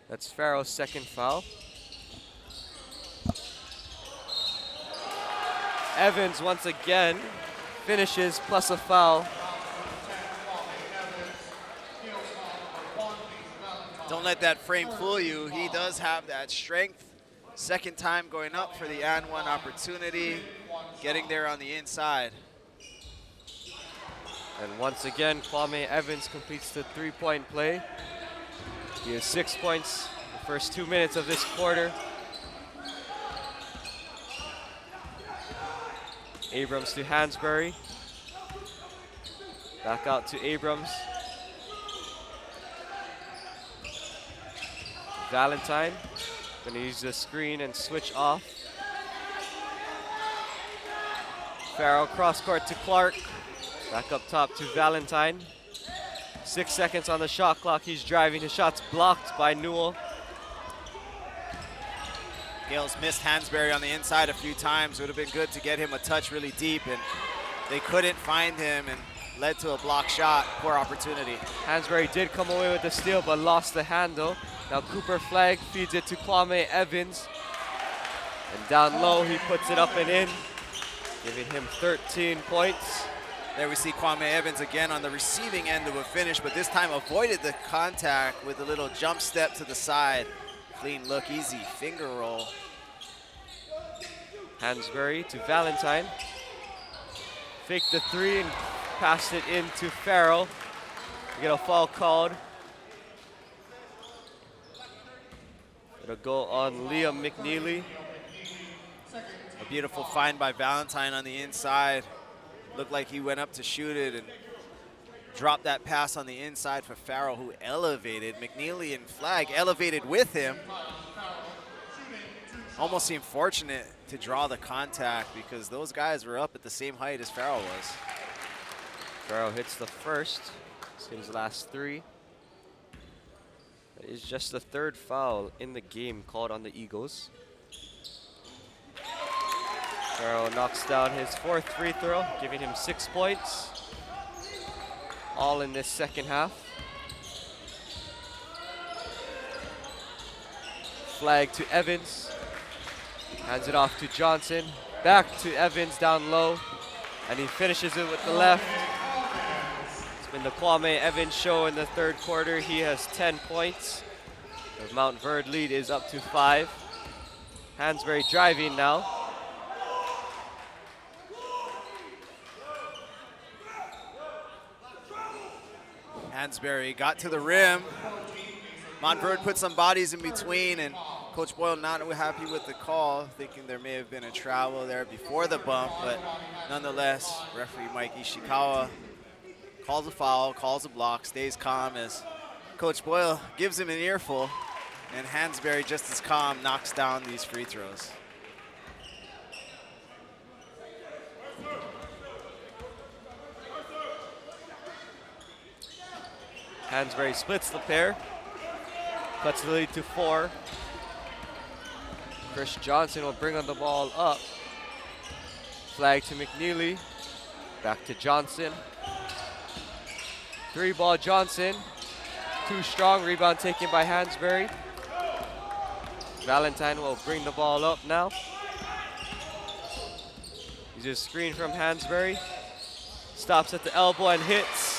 That's Farrell's second foul. Evans once again finishes plus a foul. Don't let that frame fool you. He does have that strength. Second time going up for the and one opportunity, getting there on the inside. And once again, Kwame Evans completes the three-point play. He has 6 points in the first 2 minutes of this quarter. Abrams to Hansberry. Back out to Abrams. Valentine. Gonna use the screen and switch off. Farrell cross court to Clark. Back up top to Valentine. 6 seconds on the shot clock. He's driving. His shot's blocked by Newell. Gales missed Hansberry on the inside a few times. It would have been good to get him a touch really deep, and they couldn't find him, and led to a block shot. Poor opportunity. Hansberry did come away with the steal, but lost the handle. Now Cooper Flagg feeds it to Kwame Evans. And down low, he puts it up and in, giving him 13 points. There we see Kwame Evans again on the receiving end of a finish, but this time avoided the contact with a little jump step to the side. Clean look, easy finger roll. Hansberry to Valentine. Fake the three and pass it into Farrell. We get a foul called. It'll go on Liam McNeely. A beautiful find by Valentine on the inside. Looked like he went up to shoot it and dropped that pass on the inside for Farrell, who elevated. McNeely and Flagg elevated with him. Almost seemed fortunate to draw the contact because those guys were up at the same height as Farrell was. Farrell hits the first. It's his last three. That is just the third foul in the game called on the Eagles. Farrell knocks down his fourth free throw, giving him 6 points. All in this second half. Flagg to Evans. Hands it off to Johnson. Back to Evans down low. And he finishes it with the left. It's been the Kwame Evans show in the third quarter. He has 10 points. The Montverde lead is up to 5. Hansberry driving now. Hansberry got to the rim. Montverde put some bodies in between, and Coach Boyle not happy with the call, thinking there may have been a travel there before the bump, but nonetheless, referee Mike Ishikawa calls a foul, calls a block, stays calm as Coach Boyle gives him an earful, and Hansberry, just as calm, knocks down these free throws. Hansberry splits the pair, cuts the lead to 4. Chris Johnson will bring on the ball up. Flag to McNeely, back to Johnson. 3-ball Johnson, too strong, rebound taken by Hansberry. Valentine will bring the ball up now. He's a screen from Hansberry, stops at the elbow and hits.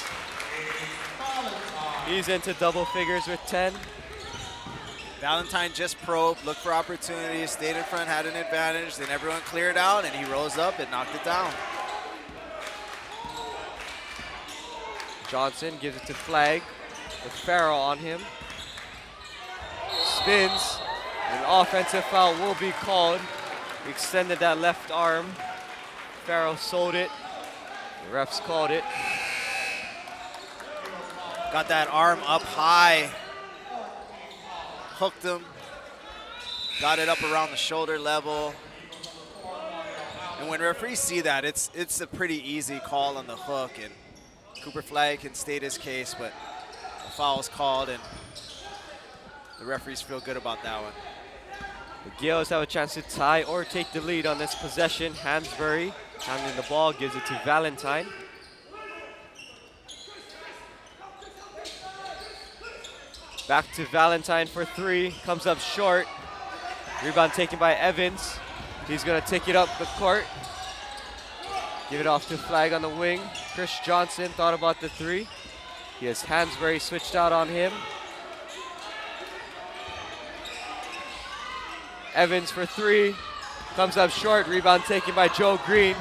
He's into double figures with 10. Valentine just probed, looked for opportunities, stayed in front, had an advantage, then everyone cleared out, and he rose up and knocked it down. Johnson gives it to Flagg with Farrell on him. Spins, an offensive foul will be called. He extended that left arm. Farrell sold it. The refs called it. Got that arm up high, hooked him, got it up around the shoulder level. And when referees see that, it's a pretty easy call on the hook, and Cooper Flagg can state his case, but the foul is called, and the referees feel good about that one. The Gales have a chance to tie or take the lead on this possession. Hansberry handling the ball, gives it to Valentine. Back to Valentine for 3, comes up short. Rebound taken by Evans. He's gonna take it up the court. Give it off to Flagg on the wing. Chris Johnson thought about the 3. He has Hansberry switched out on him. Evans for 3, comes up short. Rebound taken by Joe Green.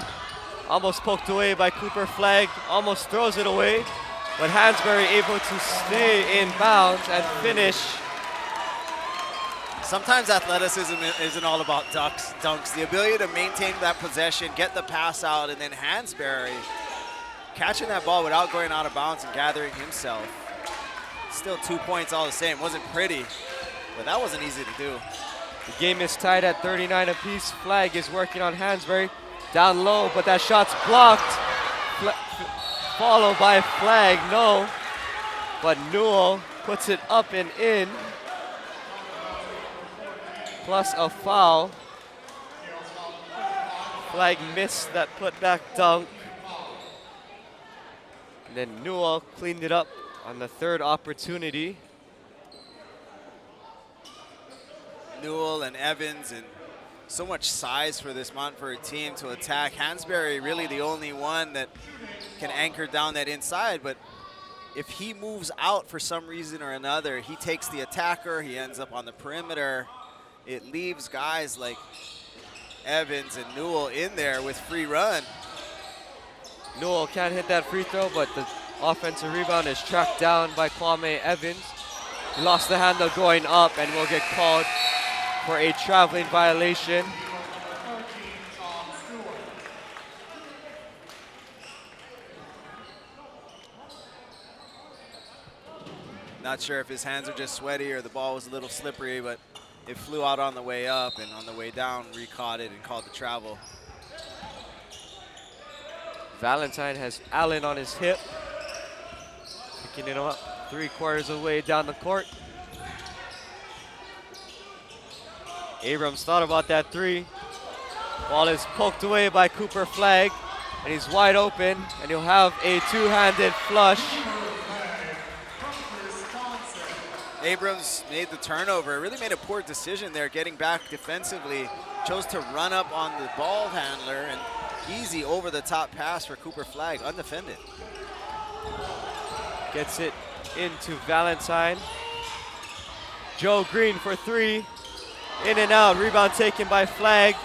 Almost poked away by Cooper Flagg, almost throws it away. But Hansberry able to stay in bounds and finish. Sometimes athleticism isn't all about dunks. The ability to maintain that possession, get the pass out, and then Hansberry catching that ball without going out of bounds and gathering himself. Still 2 points all the same. Wasn't pretty, But that wasn't easy to do. The game is tied at 39 apiece. Flag is working on Hansberry. Down low, but that shot's blocked. Followed by Flag, no. But Newell puts it up and in. Plus a foul. Flag missed that putback dunk. And then Newell cleaned it up on the third opportunity. Newell and Evans, and so much size for this Montverde team to attack. Hansberry really the only one that can anchor down that inside, but if he moves out for some reason or another, he takes the attacker, he ends up on the perimeter. It leaves guys like Evans and Newell in there with free run. Newell can't hit that free throw, but the offensive rebound is tracked down by Kwame Evans. He lost the handle going up and will get called for a traveling violation. Not sure if his hands are just sweaty or the ball was a little slippery, but it flew out on the way up, and on the way down, recaught it and called the travel. Valentine has Allen on his hip. Picking it up 3/4 of the way down the court. Abrams thought about that three. Ball is poked away by Cooper Flag, and he's wide open, and he'll have a two-handed flush. Abrams made the turnover, really made a poor decision there getting back defensively. Chose to run up on the ball handler, and easy over-the-top pass for Cooper Flag, undefended. Gets it into Valentine. Joe Green for three. In and out, rebound taken by Flag.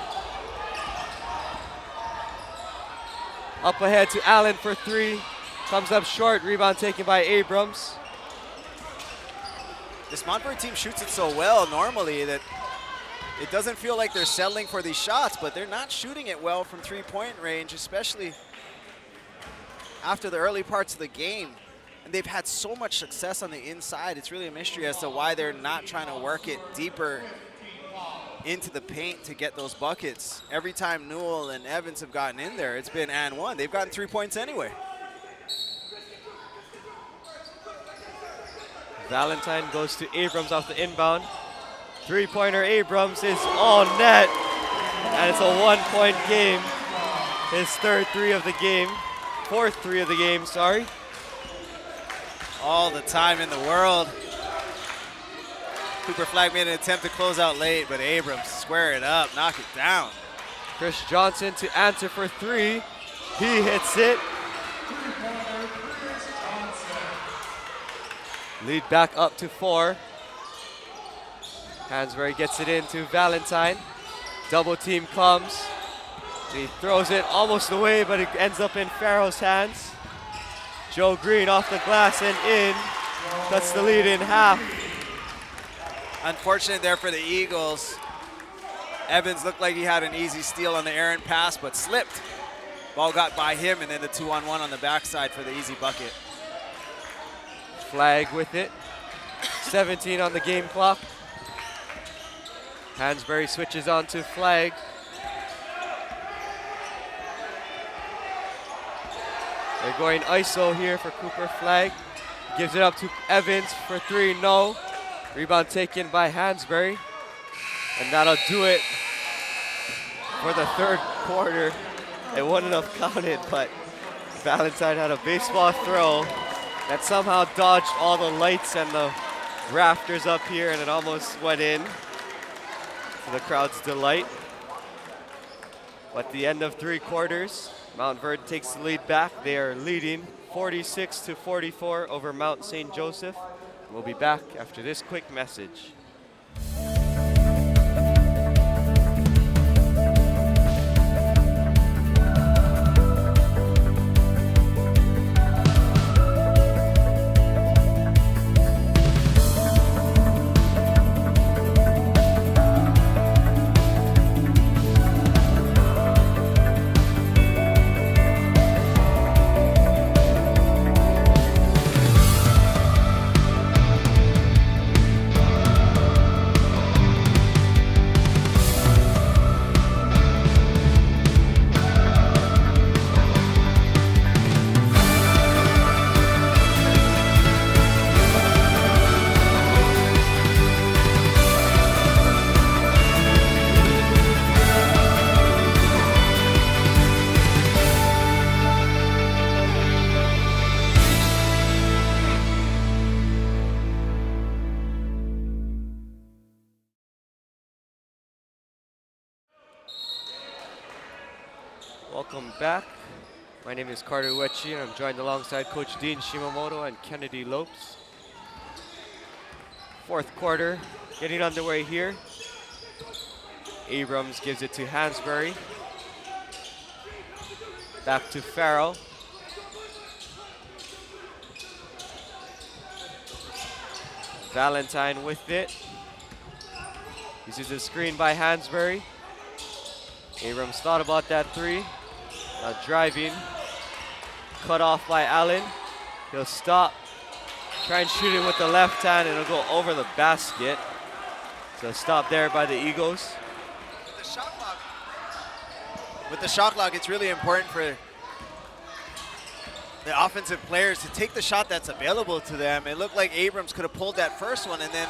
Up ahead to Allen for three. Comes up short, rebound taken by Abrams. This Montverde team shoots it so well normally that it doesn't feel like they're settling for these shots, but they're not shooting it well from three-point range, especially after the early parts of the game. And they've had so much success on the inside. It's really a mystery as to why they're not trying to work it deeper into the paint to get those buckets. Every time Newell and Evans have gotten in there, it's been and one. They've gotten 3 points anyway. Valentine goes to Abrams off the inbound. Three-pointer Abrams is all net, and it's a one-point game. His third three of the game, fourth three of the game, sorry. All the time in the world. Cooper Flag made an attempt to close out late, but Abrams square it up, knock it down. Chris Johnson to answer for three. He hits it. Lead back up to 4. Hansberry gets it into Valentine. Double team comes. He throws it almost away, but it ends up in Farrell's hands. Joe Green off the glass and in. Cuts the lead in half. Unfortunate there for the Eagles. Evans looked like he had an easy steal on the errant pass, but slipped. Ball got by him, and then the 2-on-1 on the backside for the easy bucket. Flag with it. 17 on the game clock. Hansberry switches on to Flag. They're going ISO here for Cooper Flag. Gives it up to Evans for three, no. Rebound taken by Hansberry. And that'll do it for the third quarter. It wouldn't have counted, but Valentine had a baseball throw that somehow dodged all the lights and the rafters up here, and it almost went in to the crowd's delight. But the end of 3 quarters, Montverde takes the lead back. They are leading 46-44 over Mount St. Joseph. We'll be back after this quick message. Welcome back. My name is Carter Uechi, and I'm joined alongside Coach Dean Shimamoto and Kennedy Lopes. Fourth quarter getting underway here. Abrams gives it to Hansberry. Back to Farrell. Valentine with it. Uses a screen by Hansberry. Abrams thought about that three. Now driving. Cut off by Allen. He'll stop. Try and shoot it with the left hand, and it'll go over the basket. So stop there by the Eagles. With the shot clock, it's really important for the offensive players to take the shot that's available to them. It looked like Abrams could have pulled that first one and then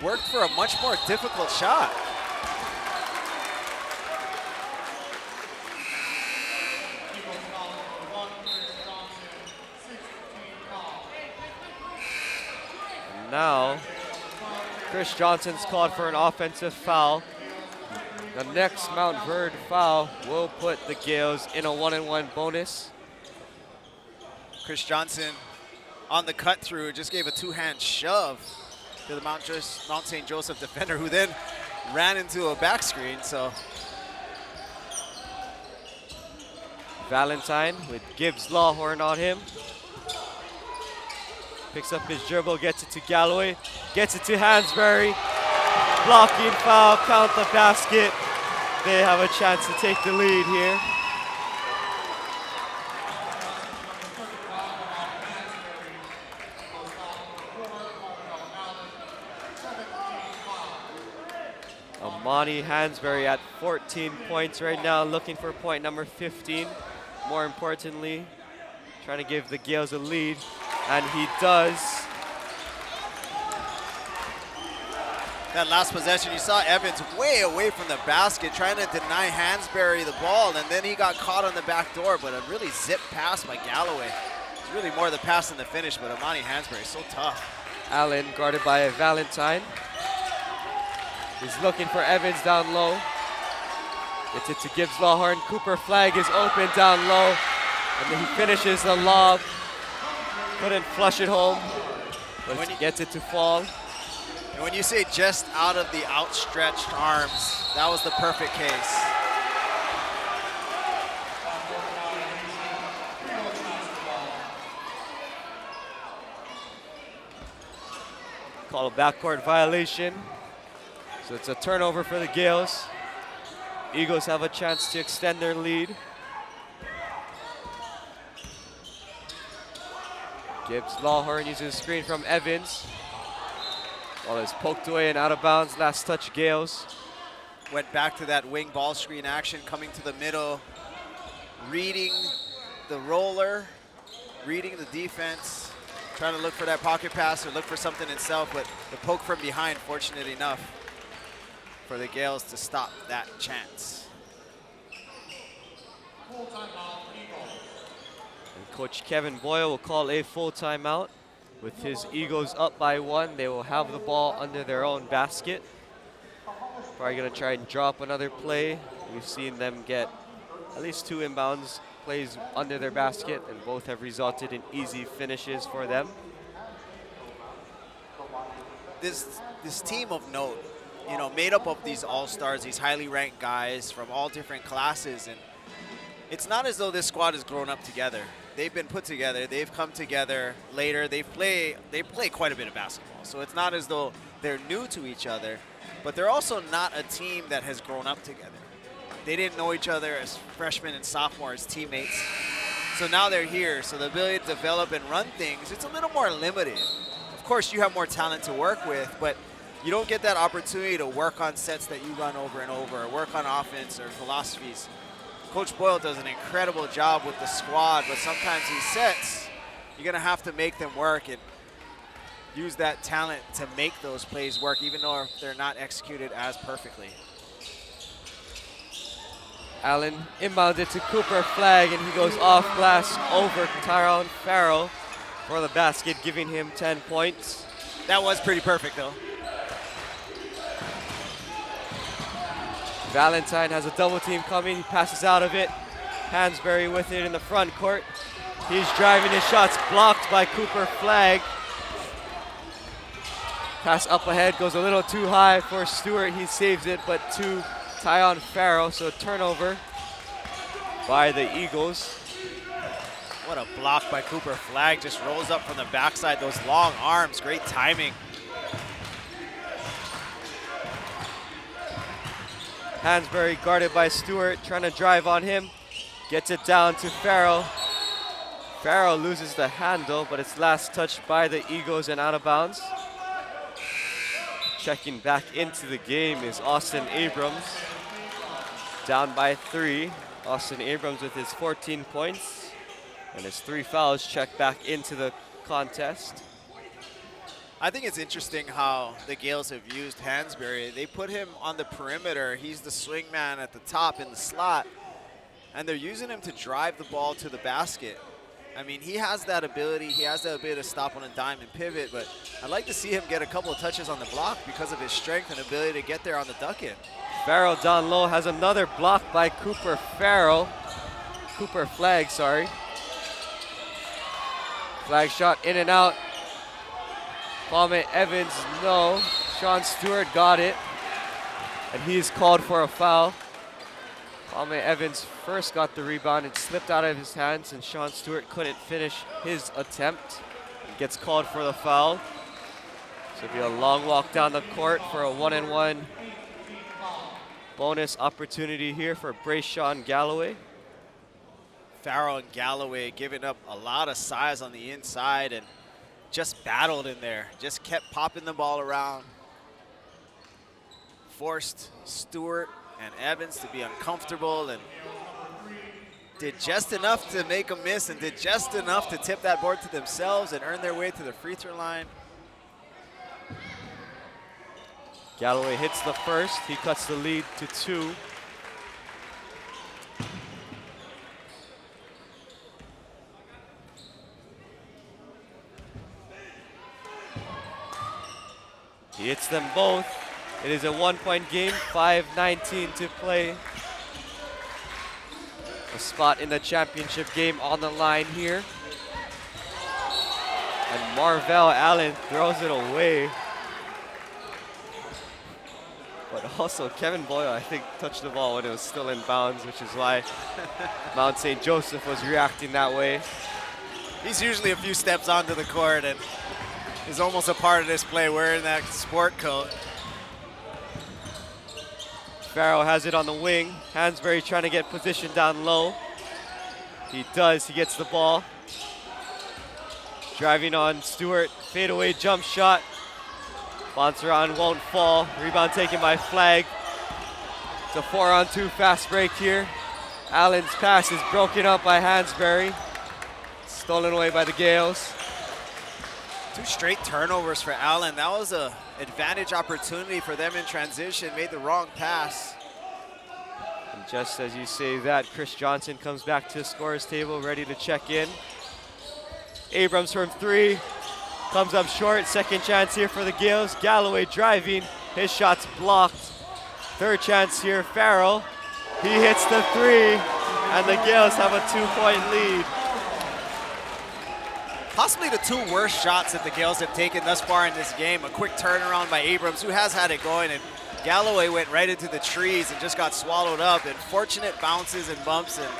worked for a much more difficult shot. And now, Chris Johnson's called for an offensive foul. The next Montverde foul will put the Gales in a 1-and-1 bonus. Chris Johnson on the cut through just gave a two-hand shove to the Mount St. Joseph defender, who then ran into a back screen. So Valentine with Gibbs Lawhorn on him. Picks up his dribble, gets it to Galloway, gets it to Hansberry. Blocking foul, count the basket. They have a chance to take the lead here. Amani Hansberry at 14 points right now, looking for point number 15. More importantly, trying to give the Gales a lead, and he does. that last possession, you saw Evans way away from the basket trying to deny Hansberry the ball, and then he got caught on the back door, but a really zip pass by Galloway. It's really more the pass than the finish, but Amani Hansberry is so tough. Allen guarded by Valentine. He's looking for Evans down low. Gets it to Gibbs Lawhorn. Cooper Flag is open down low, and then he finishes the lob. Couldn't flush it home, but he gets it to fall. And when you say just out of the outstretched arms, that was the perfect case. Call a backcourt violation. So it's a turnover for the Gales. Eagles have a chance to extend their lead. Gibbs Lawhorn uses a screen from Evans. Ball is poked away and out of bounds. Last touch, Gales. Went back to that wing ball screen action, coming to the middle, reading the roller, reading the defense, trying to look for that pocket pass or look for something itself, but the poke from behind, fortunate enough for the Gales to stop that chance. And Coach Kevin Boyle will call a full timeout. With his Eagles up by 1, they will have the ball under their own basket. Probably gonna try and drop another play. We've seen them get at least 2 inbounds plays under their basket, and both have resulted in easy finishes for them. This team of note, you know, made up of these all-stars, these highly ranked guys from all different classes, and it's not as though this squad has grown up together. They've been put together, they've come together later, they play quite a bit of basketball. So it's not as though they're new to each other, but they're also not a team that has grown up together. They didn't know each other as freshmen and sophomores, teammates. So now they're here, so the ability to develop and run things, it's a little more limited. Of course, you have more talent to work with, but you don't get that opportunity to work on sets that you run over and over, or work on offense or philosophies. Coach Boyle does an incredible job with the squad, but sometimes these sets, you're gonna have to make them work and use that talent to make those plays work, even though they're not executed as perfectly. Allen inbounds it to Cooper Flag, and he goes off glass over Tyrone Farrell for the basket, giving him 10 points. That was pretty perfect, though. Valentine has a double team coming. He passes out of it. Hansberry with it in the front court. He's driving, his shots blocked by Cooper Flagg. Pass up ahead, goes a little too high for Stewart. He saves it, but to Tyon Farrell, so turnover by the Eagles. What a block by Cooper Flagg. Just rolls up from the backside. Those long arms, great timing. Hansberry guarded by Stewart, trying to drive on him. Gets it down to Farrell. Farrell loses the handle, but it's last touched by the Eagles and out of bounds. Checking back into the game is Austin Abrams. Down by 3. Austin Abrams with his 14 points and his 3 fouls. Check back into the contest. I think it's interesting how the Gales have used Hansberry. They put him on the perimeter. He's the swing man at the top in the slot, and they're using him to drive the ball to the basket. I mean, he has that ability. He has that ability to stop on a dime and pivot, but I'd like to see him get a couple of touches on the block because of his strength and ability to get there on the duck-in. Farrell down low has another block by Cooper Flagg, sorry. Flagg shot in and out. Kwame Evans, no. Sean Stewart got it, and he's called for a foul. Kwame Evans first got the rebound. It slipped out of his hands, and Sean Stewart couldn't finish his attempt. He gets called for the foul. So it'll be a long walk down the court for a 1-and-1 bonus opportunity here for Brayshawn Galloway. Farrell and Galloway giving up a lot of size on the inside and just battled in there. Just kept popping the ball around. Forced Stewart and Evans to be uncomfortable and did just enough to make a miss and did just enough to tip that board to themselves and earn their way to the free throw line. Galloway hits the first. He cuts the lead to 2. He hits them both. It is a 1-point game, 5:19 to play. A spot in the championship game on the line here. And Marvell Allen throws it away. But also Kevin Boyle, I think, touched the ball when it was still in bounds, which is why Mount St. Joseph was reacting that way. He's usually a few steps onto the court and is almost a part of this play wearing that sport coat. Farrell has it on the wing. Hansberry trying to get position down low. He does, he gets the ball. Driving on Stewart, fadeaway jump shot. Bounce around, won't fall. Rebound taken by Flagg. It's a 4-on-2 fast break here. Allen's pass is broken up by Hansberry. Stolen away by the Gales. 2 straight turnovers for Allen. That was an advantage opportunity for them in transition. Made the wrong pass. And just as you say that, Chris Johnson comes back to the scorer's table, ready to check in. Abrams from 3. Comes up short. Second chance here for the Gales. Galloway driving. His shot's blocked. Third chance here, Farrell. He hits the 3, and the Gales have a 2-point lead. Possibly the 2 worst shots that the Gales have taken thus far in this game. A quick turnaround by Abrams, who has had it going, and Galloway went right into the trees and just got swallowed up. And fortunate bounces and bumps and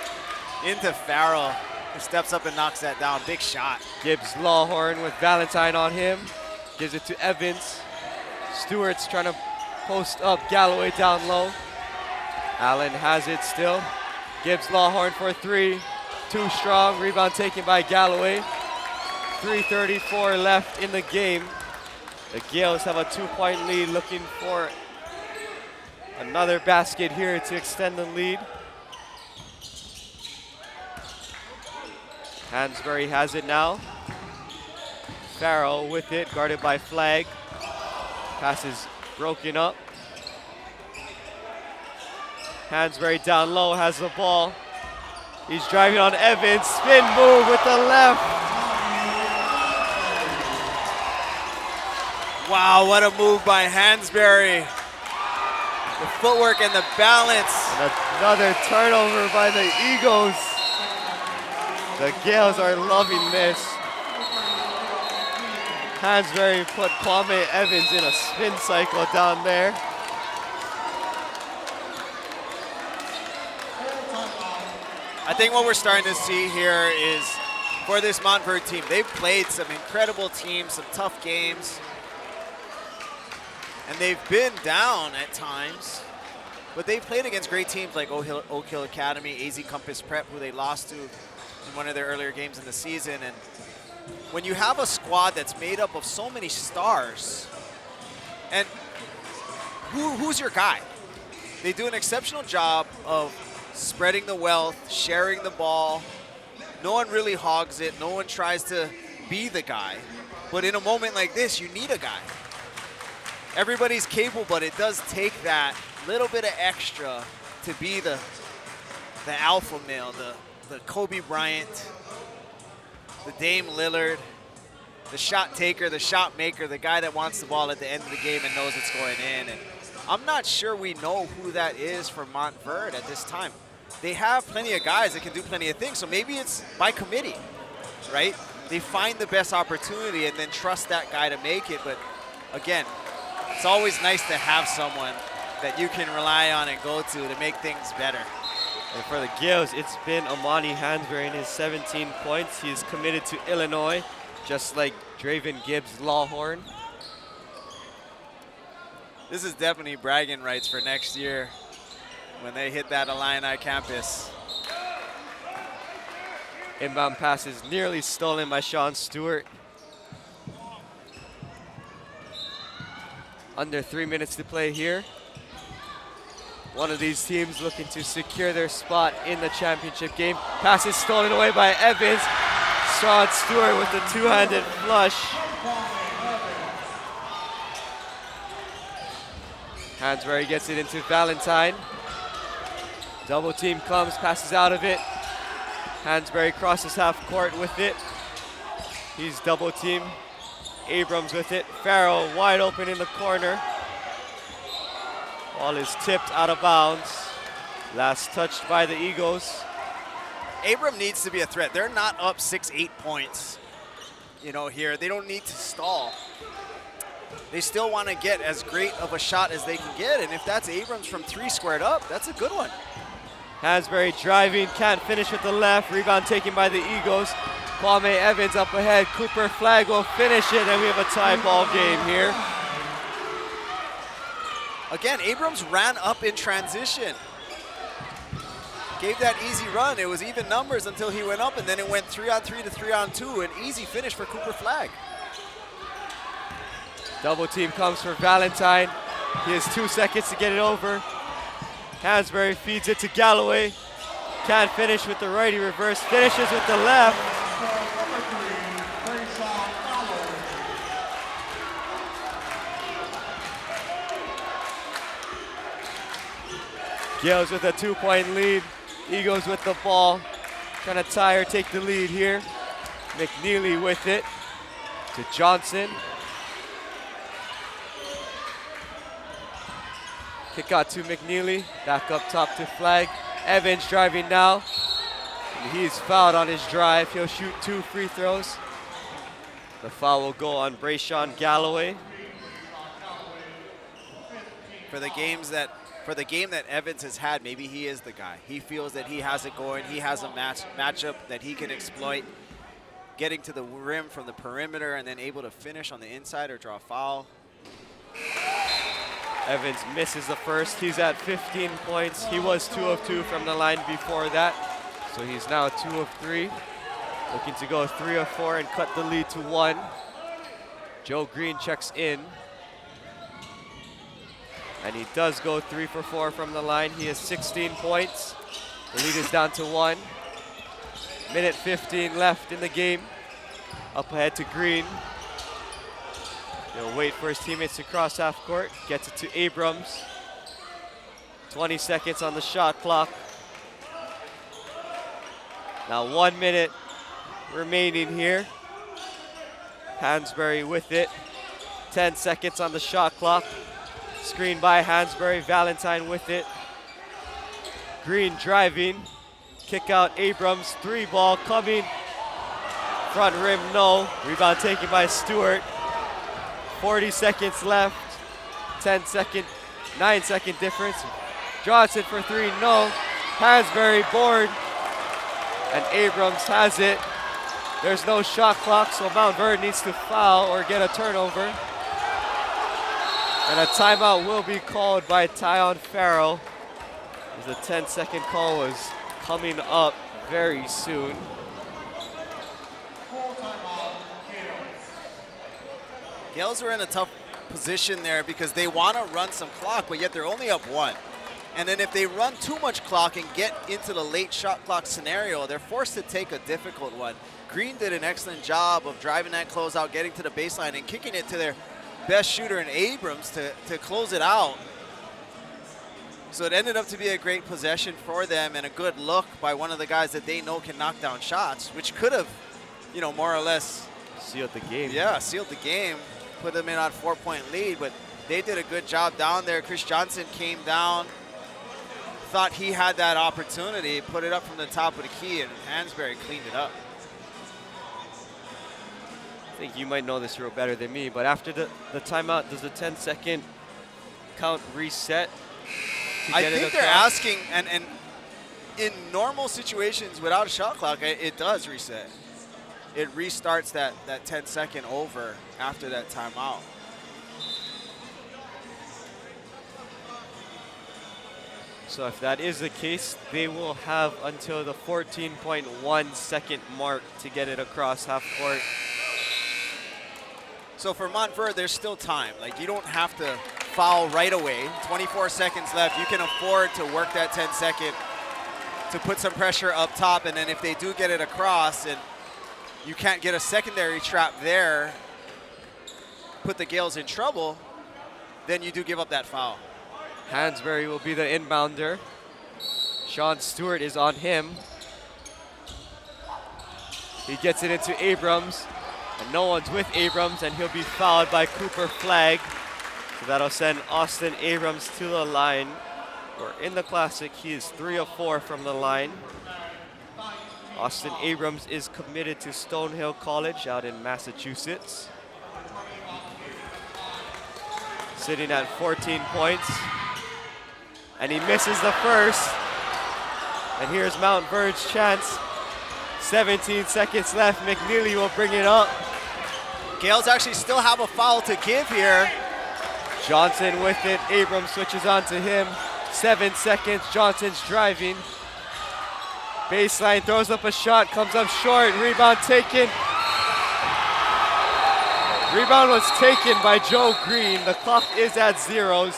into Farrell, who steps up and knocks that down. Big shot. Gibbs Lawhorn with Valentine on him. Gives it to Evans. Stewart's trying to post up. Galloway down low. Allen has it still. Gibbs Lawhorn for 3. Too strong. Rebound taken by Galloway. 3:34 left in the game. The Gales have a 2-point lead, looking for another basket here to extend the lead. Hansberry has it now. Farrell with it, guarded by Flagg. Pass is broken up. Hansberry down low, has the ball. He's driving on Evans, spin move with the left. Wow, what a move by Hansberry. The footwork and the balance. And another turnover by the Eagles. The Gales are loving this. Hansberry put Kwame Evans in a spin cycle down there. I think what we're starting to see here is for this Montverde team, they've played some incredible teams, some tough games. And they've been down at times, but they've played against great teams like Oak Hill Academy, AZ Compass Prep, who they lost to in one of their earlier games in the season. And when you have a squad that's made up of so many stars, and who's your guy? They do an exceptional job of spreading the wealth, sharing the ball. No one really hogs it. No one tries to be the guy. But in a moment like this, you need a guy. Everybody's capable, but it does take that little bit of extra to be the alpha male, the Kobe Bryant, the Dame Lillard, the shot taker, the shot maker, the guy that wants the ball at the end of the game and knows it's going in. And I'm not sure we know who that is for Montverde at this time. They have plenty of guys that can do plenty of things, so maybe it's by committee, right? They find the best opportunity and then trust that guy to make it. But again, it's always nice to have someone that you can rely on and go to make things better. And for the Gales, it's been Amani Hansberry in his 17 points. He is committed to Illinois, just like Draven Gibbs Lawhorn. This is definitely bragging rights for next year when they hit that Illini campus. Inbound pass is nearly stolen by Sean Stewart. Under 3 minutes to play here. One of these teams looking to secure their spot in the championship game. Pass is stolen away by Evans. Sean Stewart with the two-handed flush. Hansberry gets it into Valentine. Double team comes, passes out of it. Hansberry crosses half court with it. He's double team. Abrams with it. Farrell wide open in the corner. Ball is tipped out of bounds. Last touched by the Eagles. Abram needs to be a threat. They're not up 6-8 points, here. They don't need to stall. They still want to get as great of a shot as they can get, and if that's Abrams from 3 squared up, that's a good one. Hansberry driving, can't finish with the left. Rebound taken by the Eagles. Kwame Evans up ahead. Cooper Flagg will finish it, and we have a tie ball game here. Again, Abrams ran up in transition. Gave that easy run. It was even numbers until he went up, and then it went 3-on-3 to 3-on-2. An easy finish for Cooper Flagg. Double team comes for Valentine. He has 2 seconds to get it over. Hansberry feeds it to Galloway. Can't finish with the righty reverse. Finishes with the left. Gales with a 2-point lead. Eagles with the ball. Trying to tie or take the lead here. McNeely with it to Johnson. Kick out to McNeely. Back up top to Flagg. Evans driving now. And he's fouled on his drive. He'll shoot 2 free throws. The foul will go on Brayshawn Galloway. For the game that Evans has had, maybe he is the guy. He feels that he has it going. He has a matchup that he can exploit. Getting to the rim from the perimeter and then able to finish on the inside or draw a foul. Evans misses the first. He's at 15 points. He was 2 of 2 from the line before that. So he's now 2 of 3. Looking to go 3 of 4 and cut the lead to 1. Joe Green checks in. And he does go 3 for 4 from the line. He has 16 points. The lead is down to 1. Minute 15 left in the game. Up ahead to Green. He'll wait for his teammates to cross half court. Gets it to Abrams. 20 seconds on the shot clock. Now 1 minute remaining here. Hansberry with it. 10 seconds on the shot clock. Screen by Hansberry, Valentine with it. Green driving, kick out Abrams, 3 ball coming. Front rim, no. Rebound taken by Stewart. 40 seconds left. 9-second difference. Johnson for 3, no. Hansberry board. And Abrams has it. There's no shot clock, so Montverde needs to foul or get a turnover. And a timeout will be called by Tyon Farrell, as the 10-second call was coming up very soon. Gales are in a tough position there because they want to run some clock, but yet they're only up 1. And then if they run too much clock and get into the late shot clock scenario, they're forced to take a difficult one. Green did an excellent job of driving that closeout, getting to the baseline, and kicking it to their best shooter in Abrams to close it out. So it ended up to be a great possession for them and a good look by one of the guys that they know can knock down shots, which could have, you know, more or less sealed the game. Yeah, sealed the game, put them in on 4-point lead, but they did a good job down there. Chris Johnson came down, thought he had that opportunity, put it up from the top of the key, and Hansberry cleaned it up. I think you might know this real better than me, but after the timeout, does the 10-second count reset? I think they're asking, and in normal situations without a shot clock, it does reset. It restarts that 10-second over after that timeout. So if that is the case, they will have until the 14.1 second mark to get it across half court. So for Montverde, there's still time. Like, you don't have to foul right away. 24 seconds left. You can afford to work that 10-second to put some pressure up top, and then if they do get it across and you can't get a secondary trap there, put the Gales in trouble, then you do give up that foul. Hansberry will be the inbounder. Sean Stewart is on him. He gets it into Abrams, and no one's with Abrams, and he'll be fouled by Cooper Flagg. So that'll send Austin Abrams to the line. Or in the Classic, he is 3 of 4 from the line. Austin Abrams is committed to Stonehill College out in Massachusetts. Sitting at 14 points. And he misses the first. And here's Montverde's chance. 17 seconds left. McNeely will bring it up. Gales actually still have a foul to give here. Johnson with it. Abrams switches on to him. 7 seconds. Johnson's driving. Baseline, throws up a shot, comes up short. Rebound taken. Rebound was taken by Joe Green. The clock is at 0s.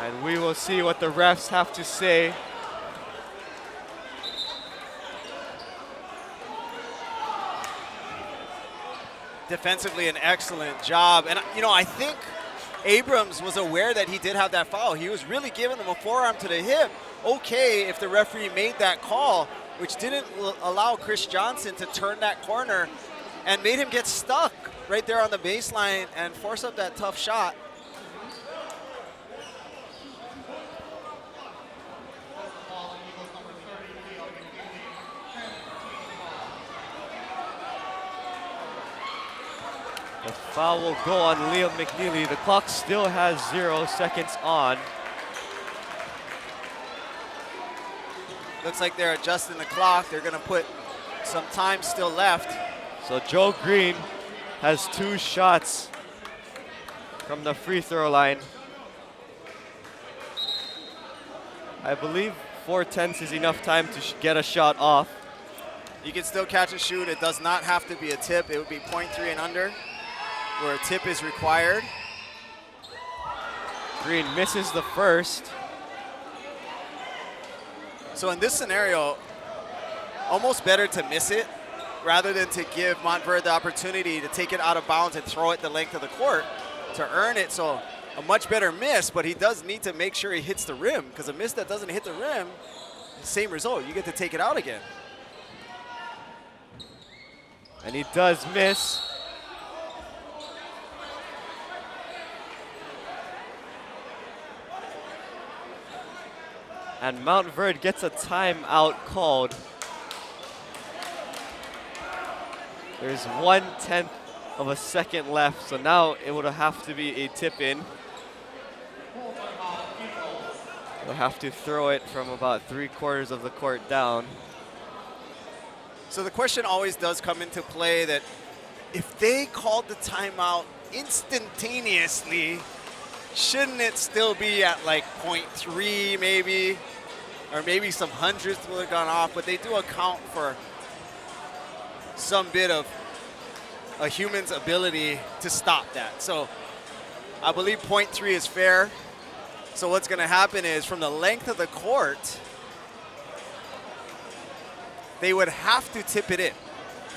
And we will see what the refs have to say. Defensively, an excellent job. And, you know, I think Abrams was aware that he did have that foul. He was really giving him a forearm to the hip. Okay, if the referee made that call, which didn't allow Chris Johnson to turn that corner and made him get stuck right there on the baseline and force up that tough shot. The foul will go on Liam McNeely. The clock still has 0 seconds on. Looks like they're adjusting the clock. They're going to put some time still left. So Joe Green has 2 shots from the free throw line. I believe 4/10 is enough time to get a shot off. You can still catch and shoot. It does not have to be a tip. It would be 0.3 and under, where a tip is required. Green misses the first. So in this scenario, almost better to miss it rather than to give Montverde the opportunity to take it out of bounds and throw it the length of the court to earn it. So a much better miss, but he does need to make sure he hits the rim, because a miss that doesn't hit the rim, same result. You get to take it out again. And he does miss. And Montverde gets a timeout called. There's 1/10 of a second left, so now it would have to be a tip-in. They'll have to throw it from about 3/4 of the court down. So the question always does come into play that if they called the timeout instantaneously, shouldn't it still be at like 0.3 maybe? Or maybe some hundredths would have gone off, but they do account for some bit of a human's ability to stop that. So I believe 0.3 is fair. So what's going to happen is from the length of the court, they would have to tip it in.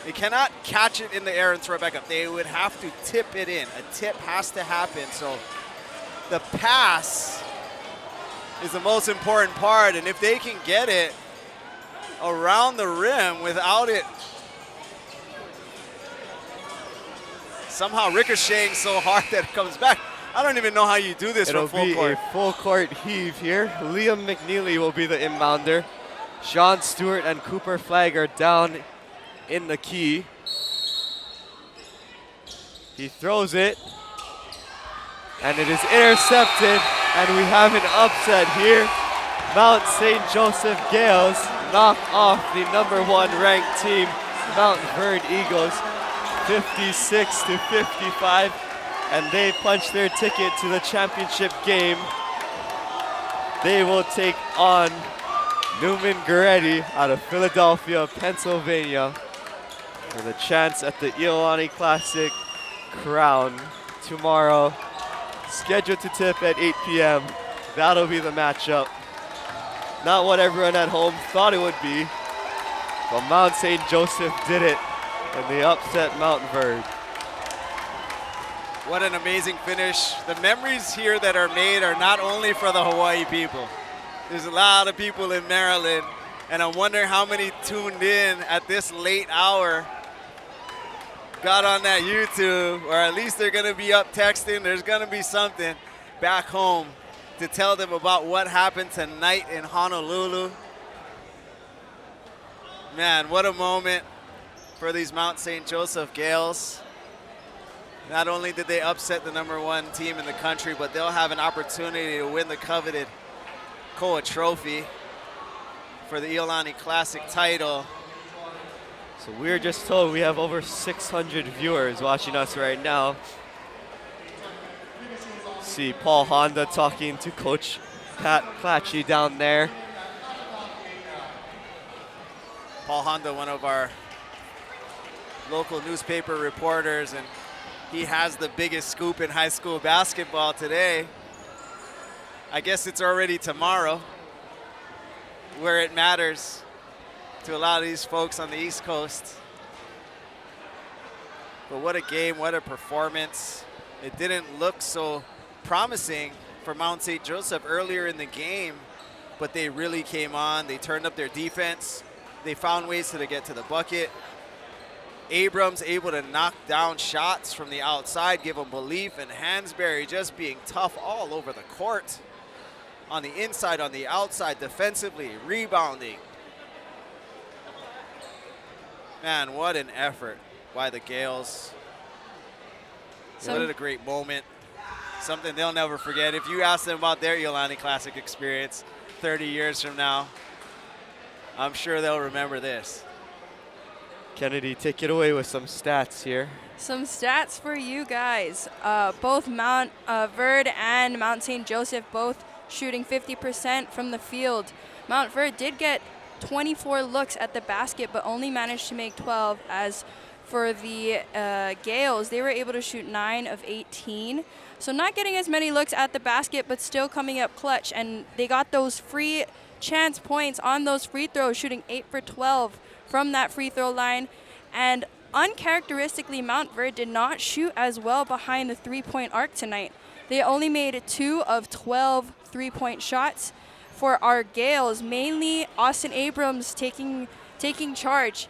They cannot catch it in the air and throw it back up. They would have to tip it in. A tip has to happen. So the pass is the most important part, and if they can get it around the rim without it somehow ricocheting so hard that it comes back, I don't even know how you do this It'll from full be court. a full court heave here. Liam McNeely will be the inbounder. Sean Stewart and Cooper Flagg are down in the key. He throws it, and it is intercepted, and we have an upset here. Mount St. Joseph Gales knock off the #1 ranked team, Montverde Eagles, 56-55, and they punch their ticket to the championship game. They will take on Neumann Goretti out of Philadelphia, Pennsylvania, for the chance at the Iolani Classic crown tomorrow. Scheduled to tip at 8 p.m. That'll be the matchup. Not what everyone at home thought it would be, but Mount St. Joseph did it, and they upset Montverde. What an amazing finish. The memories here that are made are not only for the Hawaii people. There's a lot of people in Maryland, and I wonder how many tuned in at this late hour, got on that YouTube, or at least they're gonna be up texting. There's gonna be something back home to tell them about what happened tonight in Honolulu. Man, what a moment for these Mount St. Joseph Gales. Not only did they upset the #1 team in the country, but they'll have an opportunity to win the coveted Koa Trophy for the Iolani Classic title. So we're just told we have over 600 viewers watching us right now. See Paul Honda talking to Coach Pat Clatchy down there. Paul Honda, one of our local newspaper reporters, and he has the biggest scoop in high school basketball today. I guess it's already tomorrow, where it matters to a lot of these folks on the East Coast. But what a game, what a performance. It didn't look so promising for Mount St. Joseph earlier in the game, but they really came on. They turned up their defense. They found ways to get to the bucket. Abrams able to knock down shots from the outside, give them belief, and Hansberry just being tough all over the court. On the inside, on the outside, defensively, rebounding. Man, what an effort by the Gales. What a great moment. Something they'll never forget. If you ask them about their Iolani Classic experience 30 years from now, I'm sure they'll remember this. Kennedy, take it away with some stats here. Some stats for you guys. Both Montverde and Mount St. Joseph both shooting 50% from the field. Montverde did get 24 looks at the basket, but only managed to make 12. As for the Gales, they were able to shoot 9 of 18. So not getting as many looks at the basket, but still coming up clutch. And they got those free chance points on those free throws, shooting 8 for 12 from that free throw line. And uncharacteristically, Montverde did not shoot as well behind the three-point arc tonight. They only made 2 of 12 three-point shots. For our Gales, mainly Austin Abrams taking charge.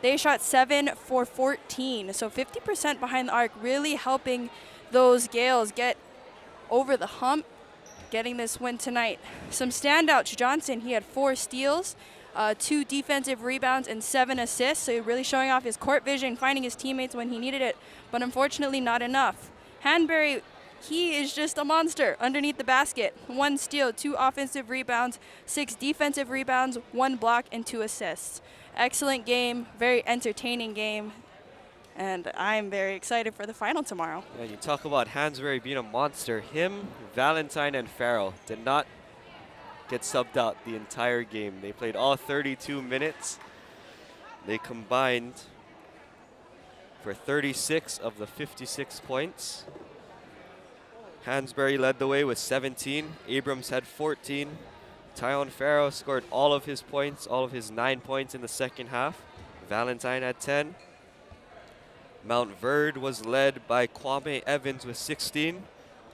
They shot 7 for 14, so 50% behind the arc, really helping those Gales get over the hump, getting this win tonight. Some standouts, Johnson, he had 4 steals, 2 defensive rebounds, and 7 assists, so really showing off his court vision, finding his teammates when he needed it, but unfortunately not enough. Hanbury, he is just a monster underneath the basket. 1 steal, 2 offensive rebounds, 6 defensive rebounds, 1 block, and 2 assists. Excellent game, very entertaining game, and I'm very excited for the final tomorrow. Yeah, you talk about Hansberry being a monster. Him, Valentine, and Farrell did not get subbed out the entire game. They played all 32 minutes. They combined for 36 of the 56 points. Hansberry led the way with 17. Abrams had 14. Tyon Farrell scored all of his points, all of his 9 points in the second half. Valentine had 10. Montverde was led by Kwame Evans with 16.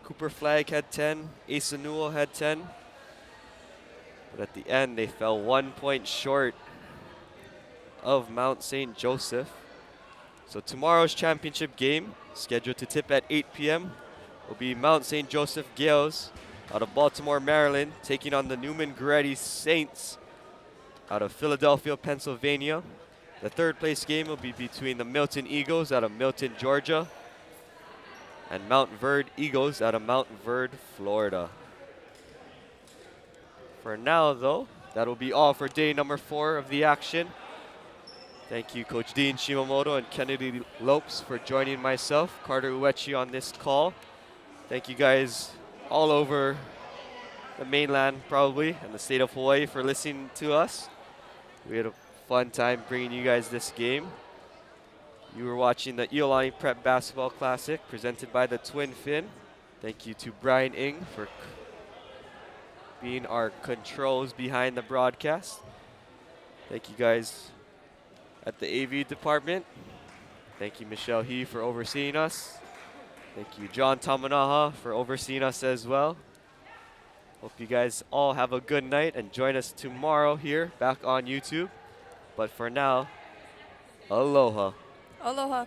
Cooper Flagg had 10. Asa Newell had 10. But at the end, they fell 1 point short of Mount St. Joseph. So tomorrow's championship game, scheduled to tip at 8 p.m., will be Mount St. Joseph Gales out of Baltimore, Maryland, taking on the Neumann Goretti Saints out of Philadelphia, Pennsylvania. The third place game will be between the Milton Eagles out of Milton, Georgia, and Montverde Eagles out of Montverde, Florida. For now, though, that'll be all for day number 4 of the action. Thank you, Coach Dean Shimamoto and Kennedy Lopes, for joining myself, Carter Uechi, on this call. Thank you guys all over the mainland, probably, and the state of Hawaii for listening to us. We had a fun time bringing you guys this game. You were watching the Iolani Prep Basketball Classic presented by the Twin Fin. Thank you to Brian Ng for being our controls behind the broadcast. Thank you guys at the AV department. Thank you, Michelle He, for overseeing us. Thank you, John Tamanaha, for overseeing us as well. Hope you guys all have a good night and join us tomorrow here back on YouTube. But for now, aloha. Aloha.